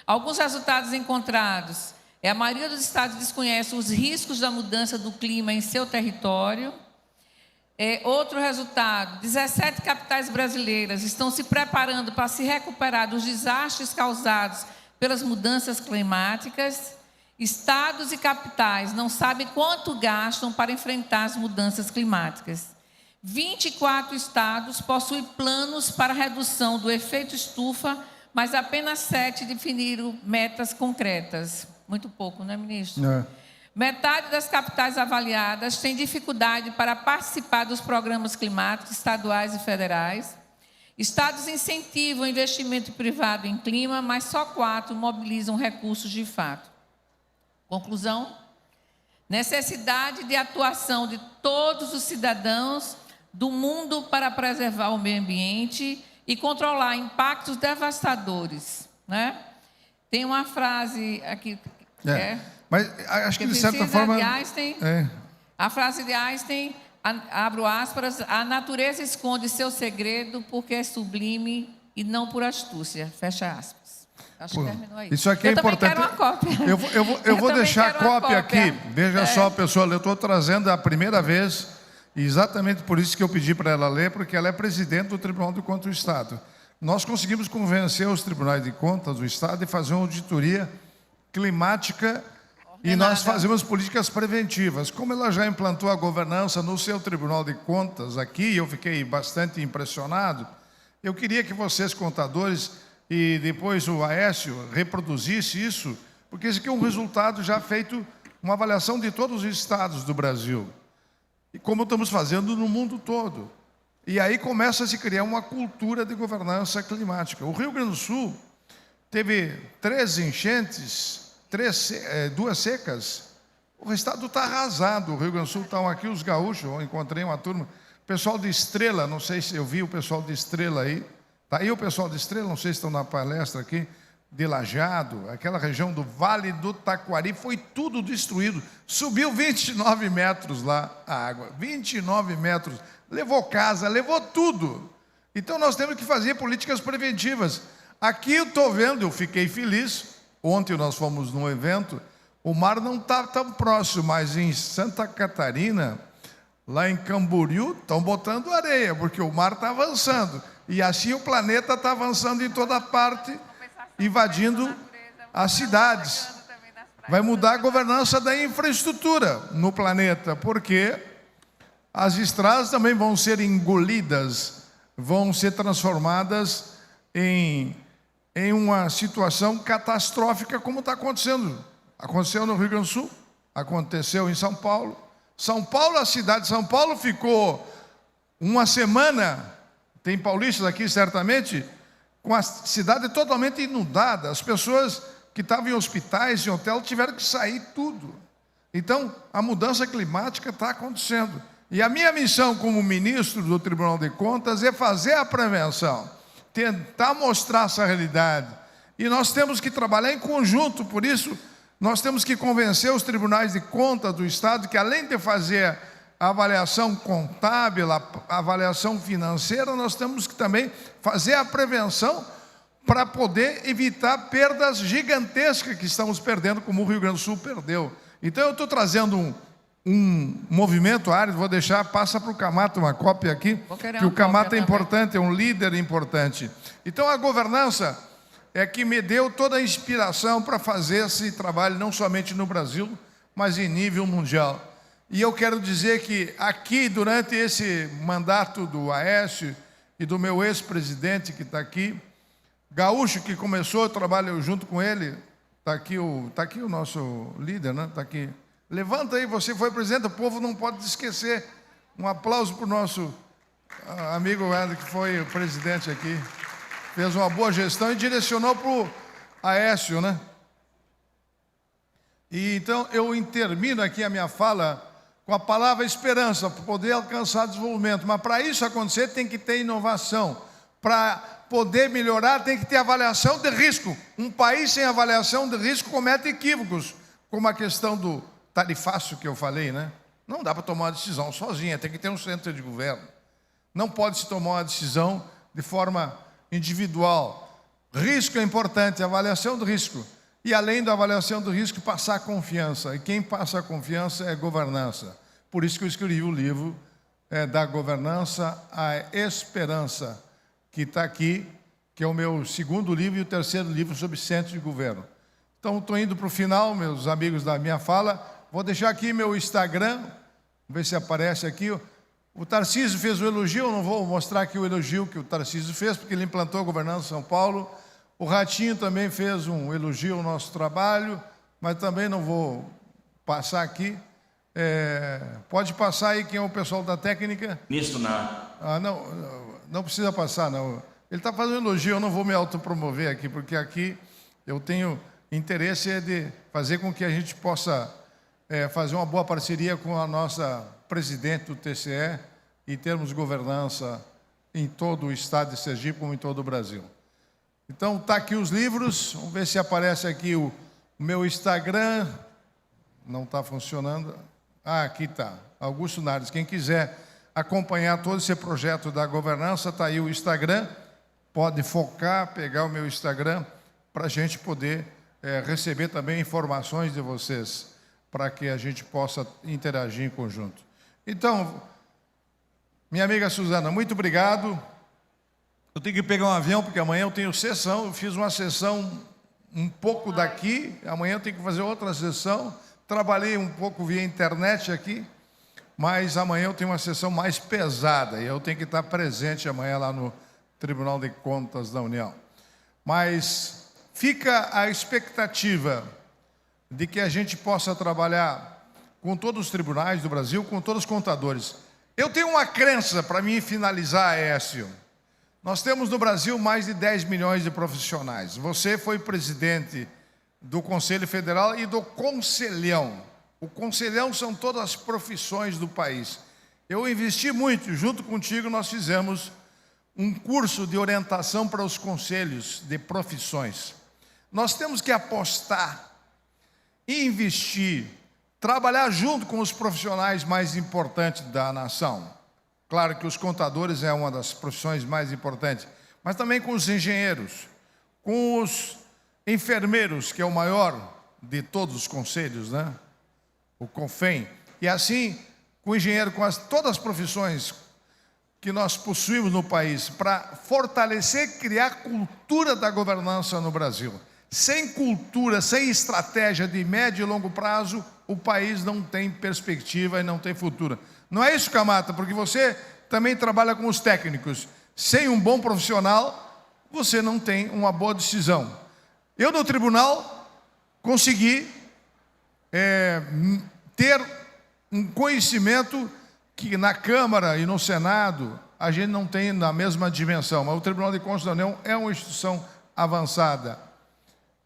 Alguns resultados encontrados: a maioria dos estados desconhece os riscos da mudança do clima em seu território. Outro resultado: 17 capitais brasileiras estão se preparando para se recuperar dos desastres causados pelas mudanças climáticas. Estados e capitais não sabem quanto gastam para enfrentar as mudanças climáticas. 24 estados possuem planos para redução do efeito estufa, mas apenas 7 definiram metas concretas. Muito pouco, não é, ministro? É. Metade das capitais avaliadas tem dificuldade para participar dos programas climáticos estaduais e federais. Estados incentivam o investimento privado em clima, mas só 4 mobilizam recursos de fato. Conclusão: necessidade de atuação de todos os cidadãos do mundo para preservar o meio ambiente e controlar impactos devastadores, né? Tem uma frase aqui, mas acho que de certa forma... De Einstein, a frase de Einstein, abro aspas: a natureza esconde seu segredo porque é sublime e não por astúcia, fecha aspas. Acho que terminou aí. Isso aqui é importante. Eu também quero uma cópia. Eu vou deixar a cópia aqui. Veja só, pessoal, eu estou trazendo a primeira vez, e exatamente por isso que eu pedi para ela ler, porque ela é presidente do Tribunal de Contas do Estado. Nós conseguimos convencer os tribunais de contas do Estado de fazer uma auditoria climática e nós fazemos políticas preventivas. Como ela já implantou a governança no seu Tribunal de Contas aqui, eu fiquei bastante impressionado. Eu queria que vocês, contadores, e depois o Aécio reproduzisse isso, porque esse aqui é um resultado já feito, uma avaliação de todos os estados do Brasil, e como estamos fazendo no mundo todo. E aí começa a se criar uma cultura de governança climática. O Rio Grande do Sul teve 3 enchentes, 2 secas, o estado está arrasado. O Rio Grande do Sul estão aqui os gaúchos, eu encontrei uma turma, pessoal de Estrela, não sei se eu vi o pessoal de Estrela aí, está aí o pessoal de Estrela, não sei se estão na palestra aqui, de Lajeado, aquela região do Vale do Taquari, foi tudo destruído, subiu 29 metros lá a água, 29 metros, levou casa, levou tudo. Então nós temos que fazer políticas preventivas. Aqui eu estou vendo, eu fiquei feliz, ontem nós fomos num evento, o mar não está tão próximo, mas em Santa Catarina, lá em Camboriú, estão botando areia, porque o mar está avançando. E assim o planeta está avançando em toda parte, invadindo as cidades. Vai mudar a governança da infraestrutura no planeta, porque as estradas também vão ser engolidas, vão ser transformadas em uma situação catastrófica, como está acontecendo. Aconteceu no Rio Grande do Sul, aconteceu em São Paulo. São Paulo, a cidade de São Paulo ficou uma semana, tem paulistas aqui certamente, com a cidade totalmente inundada. As pessoas que estavam em hospitais, em hotel, tiveram que sair tudo. Então, a mudança climática está acontecendo. E a minha missão como ministro do Tribunal de Contas é fazer a prevenção, tentar mostrar essa realidade. E nós temos que trabalhar em conjunto, por isso nós temos que convencer os tribunais de contas do Estado que, além de fazer a avaliação contábil, a avaliação financeira, nós temos que também fazer a prevenção para poder evitar perdas gigantescas que estamos perdendo, como o Rio Grande do Sul perdeu. Então eu estou trazendo um movimento árido, vou deixar, passa para o Camata uma cópia aqui, que o Camata é importante, é um líder importante. Então a governança é que me deu toda a inspiração para fazer esse trabalho, não somente no Brasil, mas em nível mundial. E eu quero dizer que aqui, durante esse mandato do Aécio e do meu ex-presidente que está aqui, Gaúcho, que começou, eu trabalho junto com ele, está aqui o nosso líder, né? Está aqui. Levanta aí, você foi presidente, o povo não pode esquecer. Um aplauso para o nosso amigo que foi o presidente aqui. Fez uma boa gestão e direcionou para o Aécio, né? E então eu termino aqui a minha fala com a palavra esperança, para poder alcançar desenvolvimento. Mas para isso acontecer tem que ter inovação. Para poder melhorar tem que ter avaliação de risco. Um país sem avaliação de risco comete equívocos, como a questão do tarifácio que eu falei, né? Não dá para tomar uma decisão sozinha, tem que ter um centro de governo. Não pode se tomar uma decisão de forma individual. Risco é importante, avaliação do risco. E além da avaliação do risco, passar confiança. E quem passa a confiança é governança. Por isso que eu escrevi o livro da governança à esperança, que está aqui, que é o meu 2º livro e o 3º livro sobre centro de governo. Então, estou indo para o final, meus amigos da minha fala. Vou deixar aqui meu Instagram, vamos ver se aparece aqui. O Tarcísio fez o elogio, eu não vou mostrar aqui o elogio que o Tarcísio fez, porque ele implantou a governança em São Paulo. O Ratinho também fez um elogio ao nosso trabalho, mas também não vou passar aqui. Pode passar aí quem é o pessoal da técnica. Nisso não. Não precisa passar, não. Ele está fazendo elogio, eu não vou me autopromover aqui, porque aqui eu tenho interesse de fazer com que a gente possa fazer uma boa parceria com a nossa presidente do TCE e termos governança em todo o estado de Sergipe, como em todo o Brasil. Então, está aqui os livros, vamos ver se aparece aqui o meu Instagram. Não está funcionando. Aqui está, Augusto Nardes. Quem quiser acompanhar todo esse projeto da governança, está aí o Instagram. Pode focar, pegar o meu Instagram para a gente poder receber também informações de vocês, para que a gente possa interagir em conjunto. Então, minha amiga Suzana, muito obrigado. Eu tenho que pegar um avião, porque amanhã eu tenho sessão. Eu fiz uma sessão um pouco daqui, amanhã eu tenho que fazer outra sessão. Trabalhei um pouco via internet aqui, mas amanhã eu tenho uma sessão mais pesada e eu tenho que estar presente amanhã lá no Tribunal de Contas da União. Mas fica a expectativa de que a gente possa trabalhar com todos os tribunais do Brasil, com todos os contadores. Eu tenho uma crença, para mim finalizar, Écio. Nós temos no Brasil mais de 10 milhões de profissionais. Você foi presidente do Conselho Federal e do Conselhão. O Conselhão são todas as profissões do país. Eu investi muito, junto contigo nós fizemos um curso de orientação para os conselhos de profissões. Nós temos que apostar, investir, trabalhar junto com os profissionais mais importantes da nação. Claro que os contadores é uma das profissões mais importantes, mas também com os engenheiros, com os enfermeiros, que é o maior de todos os conselhos, né? O CONFEM. E assim, com o engenheiro, com todas as profissões que nós possuímos no país, para fortalecer e criar cultura da governança no Brasil. Sem cultura, sem estratégia de médio e longo prazo, o país não tem perspectiva e não tem futuro. Não é isso, Camata? Porque você também trabalha com os técnicos. Sem um bom profissional, você não tem uma boa decisão. Eu, no tribunal, consegui ter um conhecimento que na Câmara e no Senado a gente não tem na mesma dimensão, mas o Tribunal de Contas da União é uma instituição avançada.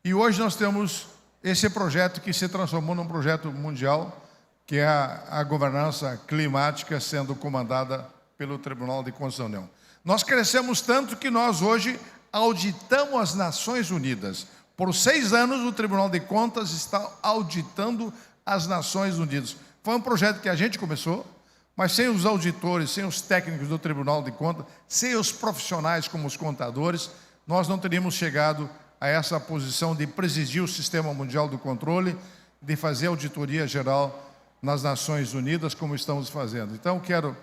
E hoje nós temos esse projeto que se transformou num projeto mundial, que é a governança climática sendo comandada pelo Tribunal de Contas da União. Nós crescemos tanto que nós hoje auditamos as Nações Unidas. Por 6 anos o Tribunal de Contas está auditando as Nações Unidas. Foi um projeto que a gente começou, mas sem os auditores, sem os técnicos do Tribunal de Contas, sem os profissionais como os contadores, nós não teríamos chegado a essa posição de presidir o Sistema Mundial do Controle, de fazer auditoria geral nas Nações Unidas, como estamos fazendo. Então, quero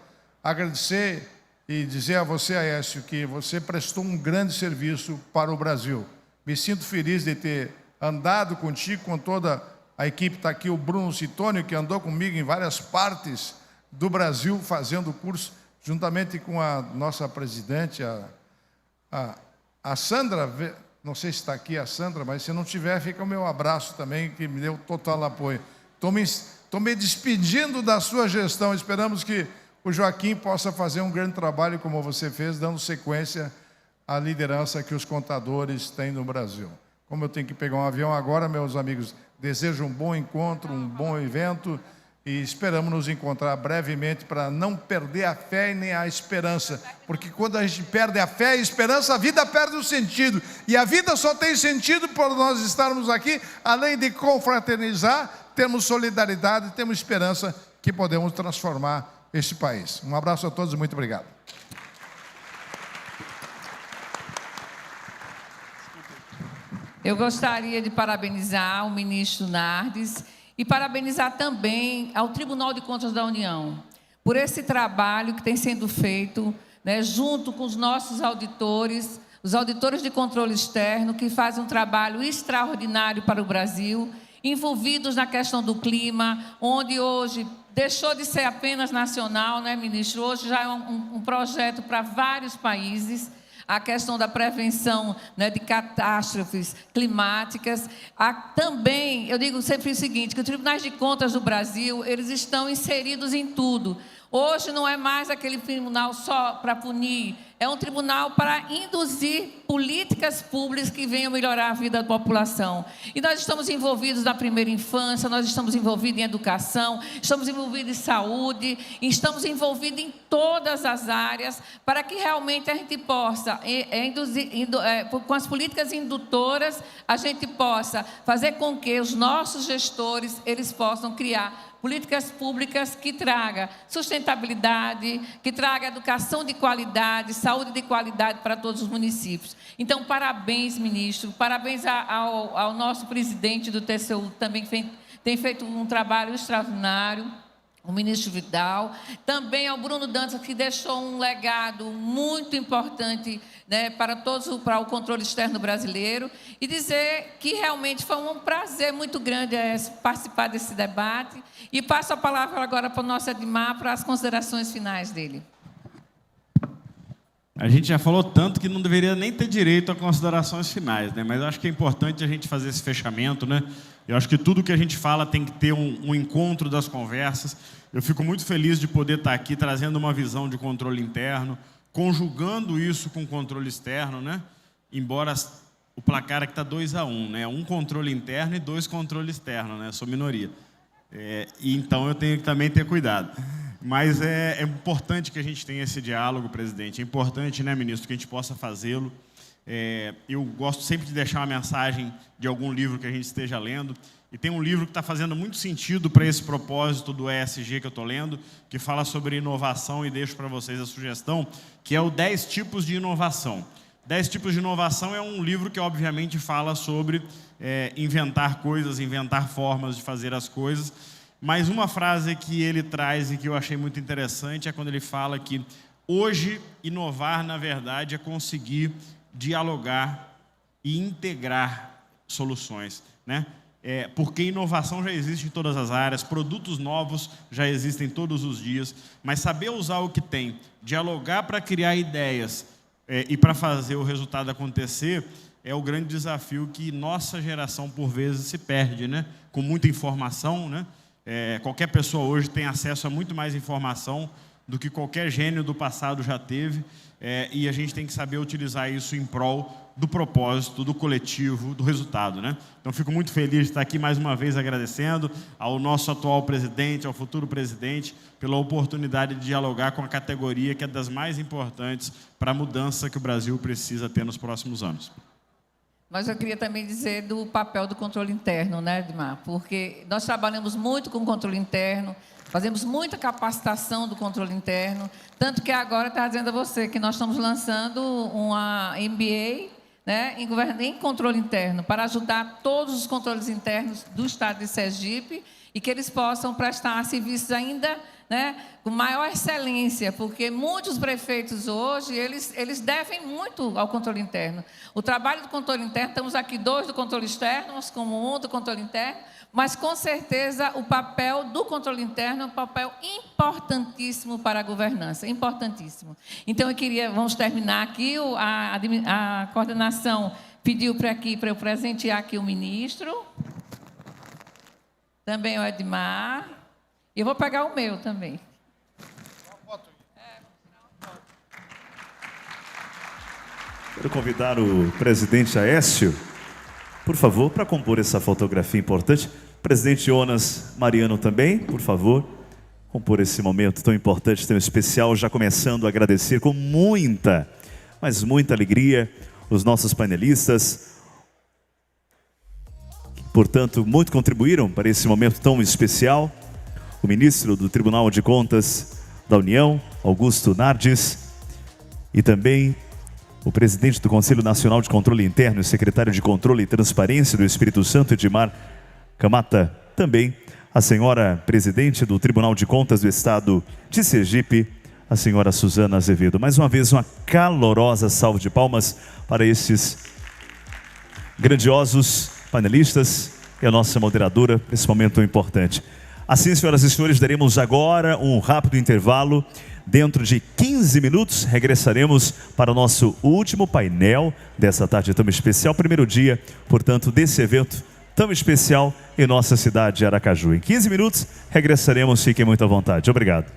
agradecer e dizer a você, Aécio, que você prestou um grande serviço para o Brasil. Me sinto feliz de ter andado contigo, com toda a equipe. Está aqui o Bruno Citônio, que andou comigo em várias partes do Brasil, fazendo o curso, juntamente com a nossa presidente, a Sandra. Não sei se está aqui a Sandra, mas se não tiver, fica o meu abraço também, que me deu total apoio. Estou me despedindo da sua gestão. Esperamos que o Joaquim possa fazer um grande trabalho, como você fez, dando sequência à liderança que os contadores têm no Brasil. Como eu tenho que pegar um avião agora, meus amigos, desejo um bom encontro, um bom evento, e esperamos nos encontrar brevemente para não perder a fé e nem a esperança. Porque quando a gente perde a fé e a esperança, a vida perde o sentido. E a vida só tem sentido por nós estarmos aqui, além de confraternizar, temos solidariedade, temos esperança que podemos transformar este país. Um abraço a todos e muito obrigado. Eu gostaria de parabenizar o ministro Nardes e parabenizar também ao Tribunal de Contas da União por esse trabalho que tem sendo feito, né, junto com os nossos auditores, os auditores de controle externo, que fazem um trabalho extraordinário para o Brasil, envolvidos na questão do clima, onde hoje deixou de ser apenas nacional, né, ministro? Hoje já é um projeto para vários países. A questão da prevenção, né, de catástrofes climáticas. Também, eu digo sempre o seguinte, que os tribunais de contas do Brasil, eles estão inseridos em tudo. Hoje não é mais aquele tribunal só para punir, é um tribunal para induzir políticas públicas que venham melhorar a vida da população. E nós estamos envolvidos na primeira infância, nós estamos envolvidos em educação, estamos envolvidos em saúde, estamos envolvidos em todas as áreas, para que realmente a gente possa, com as políticas indutoras, a gente possa fazer com que os nossos gestores, eles possam criar políticas públicas que traga sustentabilidade, que traga educação de qualidade, saúde de qualidade para todos os municípios. Então, parabéns, ministro, parabéns ao nosso presidente do TCU, também tem feito um trabalho extraordinário, o ministro Vidal, também ao Bruno Dantas, que deixou um legado muito importante, né, para o controle externo brasileiro, e dizer que realmente foi um prazer muito grande participar desse debate. E passo a palavra agora para o nosso Edmar, para as considerações finais dele. A gente já falou tanto que não deveria nem ter direito a considerações finais, né? Mas eu acho que é importante a gente fazer esse fechamento, né? Eu acho que tudo que a gente fala tem que ter um encontro das conversas. Eu fico muito feliz de poder estar aqui trazendo uma visão de controle interno, conjugando isso com controle externo, né? Embora o placar aqui está 2-1, né? Um controle interno e 2 controle externo, né? Sou minoria. E então eu tenho que também ter cuidado. Mas é importante que a gente tenha esse diálogo, presidente. É importante, né, ministro, que a gente possa fazê-lo. Eu gosto sempre de deixar uma mensagem de algum livro que a gente esteja lendo. E tem um livro que está fazendo muito sentido para esse propósito do ESG que eu estou lendo, que fala sobre inovação, e deixo para vocês a sugestão, que é o 10 tipos de inovação. 10 tipos de inovação é um livro que, obviamente, fala sobre inventar coisas, inventar formas de fazer as coisas. Mas uma frase que ele traz e que eu achei muito interessante é quando ele fala que hoje inovar, na verdade, é conseguir dialogar e integrar soluções, né? Porque inovação já existe em todas as áreas, produtos novos já existem todos os dias, mas saber usar o que tem, dialogar para criar ideias e para fazer o resultado acontecer é o grande desafio que nossa geração, por vezes, se perde, né? Com muita informação, né? Qualquer pessoa hoje tem acesso a muito mais informação do que qualquer gênio do passado já teve, e a gente tem que saber utilizar isso em prol do propósito, do coletivo, do resultado, né? Então, fico muito feliz de estar aqui mais uma vez agradecendo ao nosso atual presidente, ao futuro presidente, pela oportunidade de dialogar com a categoria que é das mais importantes para a mudança que o Brasil precisa ter nos próximos anos. Mas eu queria também dizer do papel do controle interno, né, Edmar? Porque nós trabalhamos muito com o controle interno, fazemos muita capacitação do controle interno, tanto que agora está dizendo a você que nós estamos lançando uma MBA, né, em controle interno, para ajudar todos os controles internos do estado de Sergipe e que eles possam prestar serviços ainda, né, com maior excelência, porque muitos prefeitos hoje, eles devem muito ao controle interno. O trabalho do controle interno, temos aqui 2 do controle externo, nós como 1 do controle interno, mas com certeza o papel do controle interno é um papel importantíssimo para a governança, importantíssimo. Então vamos terminar aqui, a coordenação pediu para eu presentear aqui o ministro, também o Edmar, e eu vou pegar o meu também. Quero convidar o presidente Aécio, por favor, para compor essa fotografia importante. Presidente Jonas Mariano também, por favor, compor esse momento tão importante, tão especial, já começando a agradecer com muita, mas muita alegria os nossos panelistas, que, portanto, muito contribuíram para esse momento tão especial. O ministro do Tribunal de Contas da União, Augusto Nardes, e também o presidente do Conselho Nacional de Controle Interno e secretário de Controle e Transparência do Espírito Santo, Edmar Camata, também a senhora presidente do Tribunal de Contas do Estado de Sergipe, a senhora Suzana Azevedo. Mais uma vez, uma calorosa salva de palmas para esses grandiosos panelistas e a nossa moderadora nesse momento tão importante. Assim, senhoras e senhores, daremos agora um rápido intervalo. Dentro de 15 minutos, regressaremos para o nosso último painel dessa tarde tão especial, primeiro dia, portanto, desse evento tão especial em nossa cidade de Aracaju. Em 15 minutos, regressaremos, fiquem muito à vontade. Obrigado.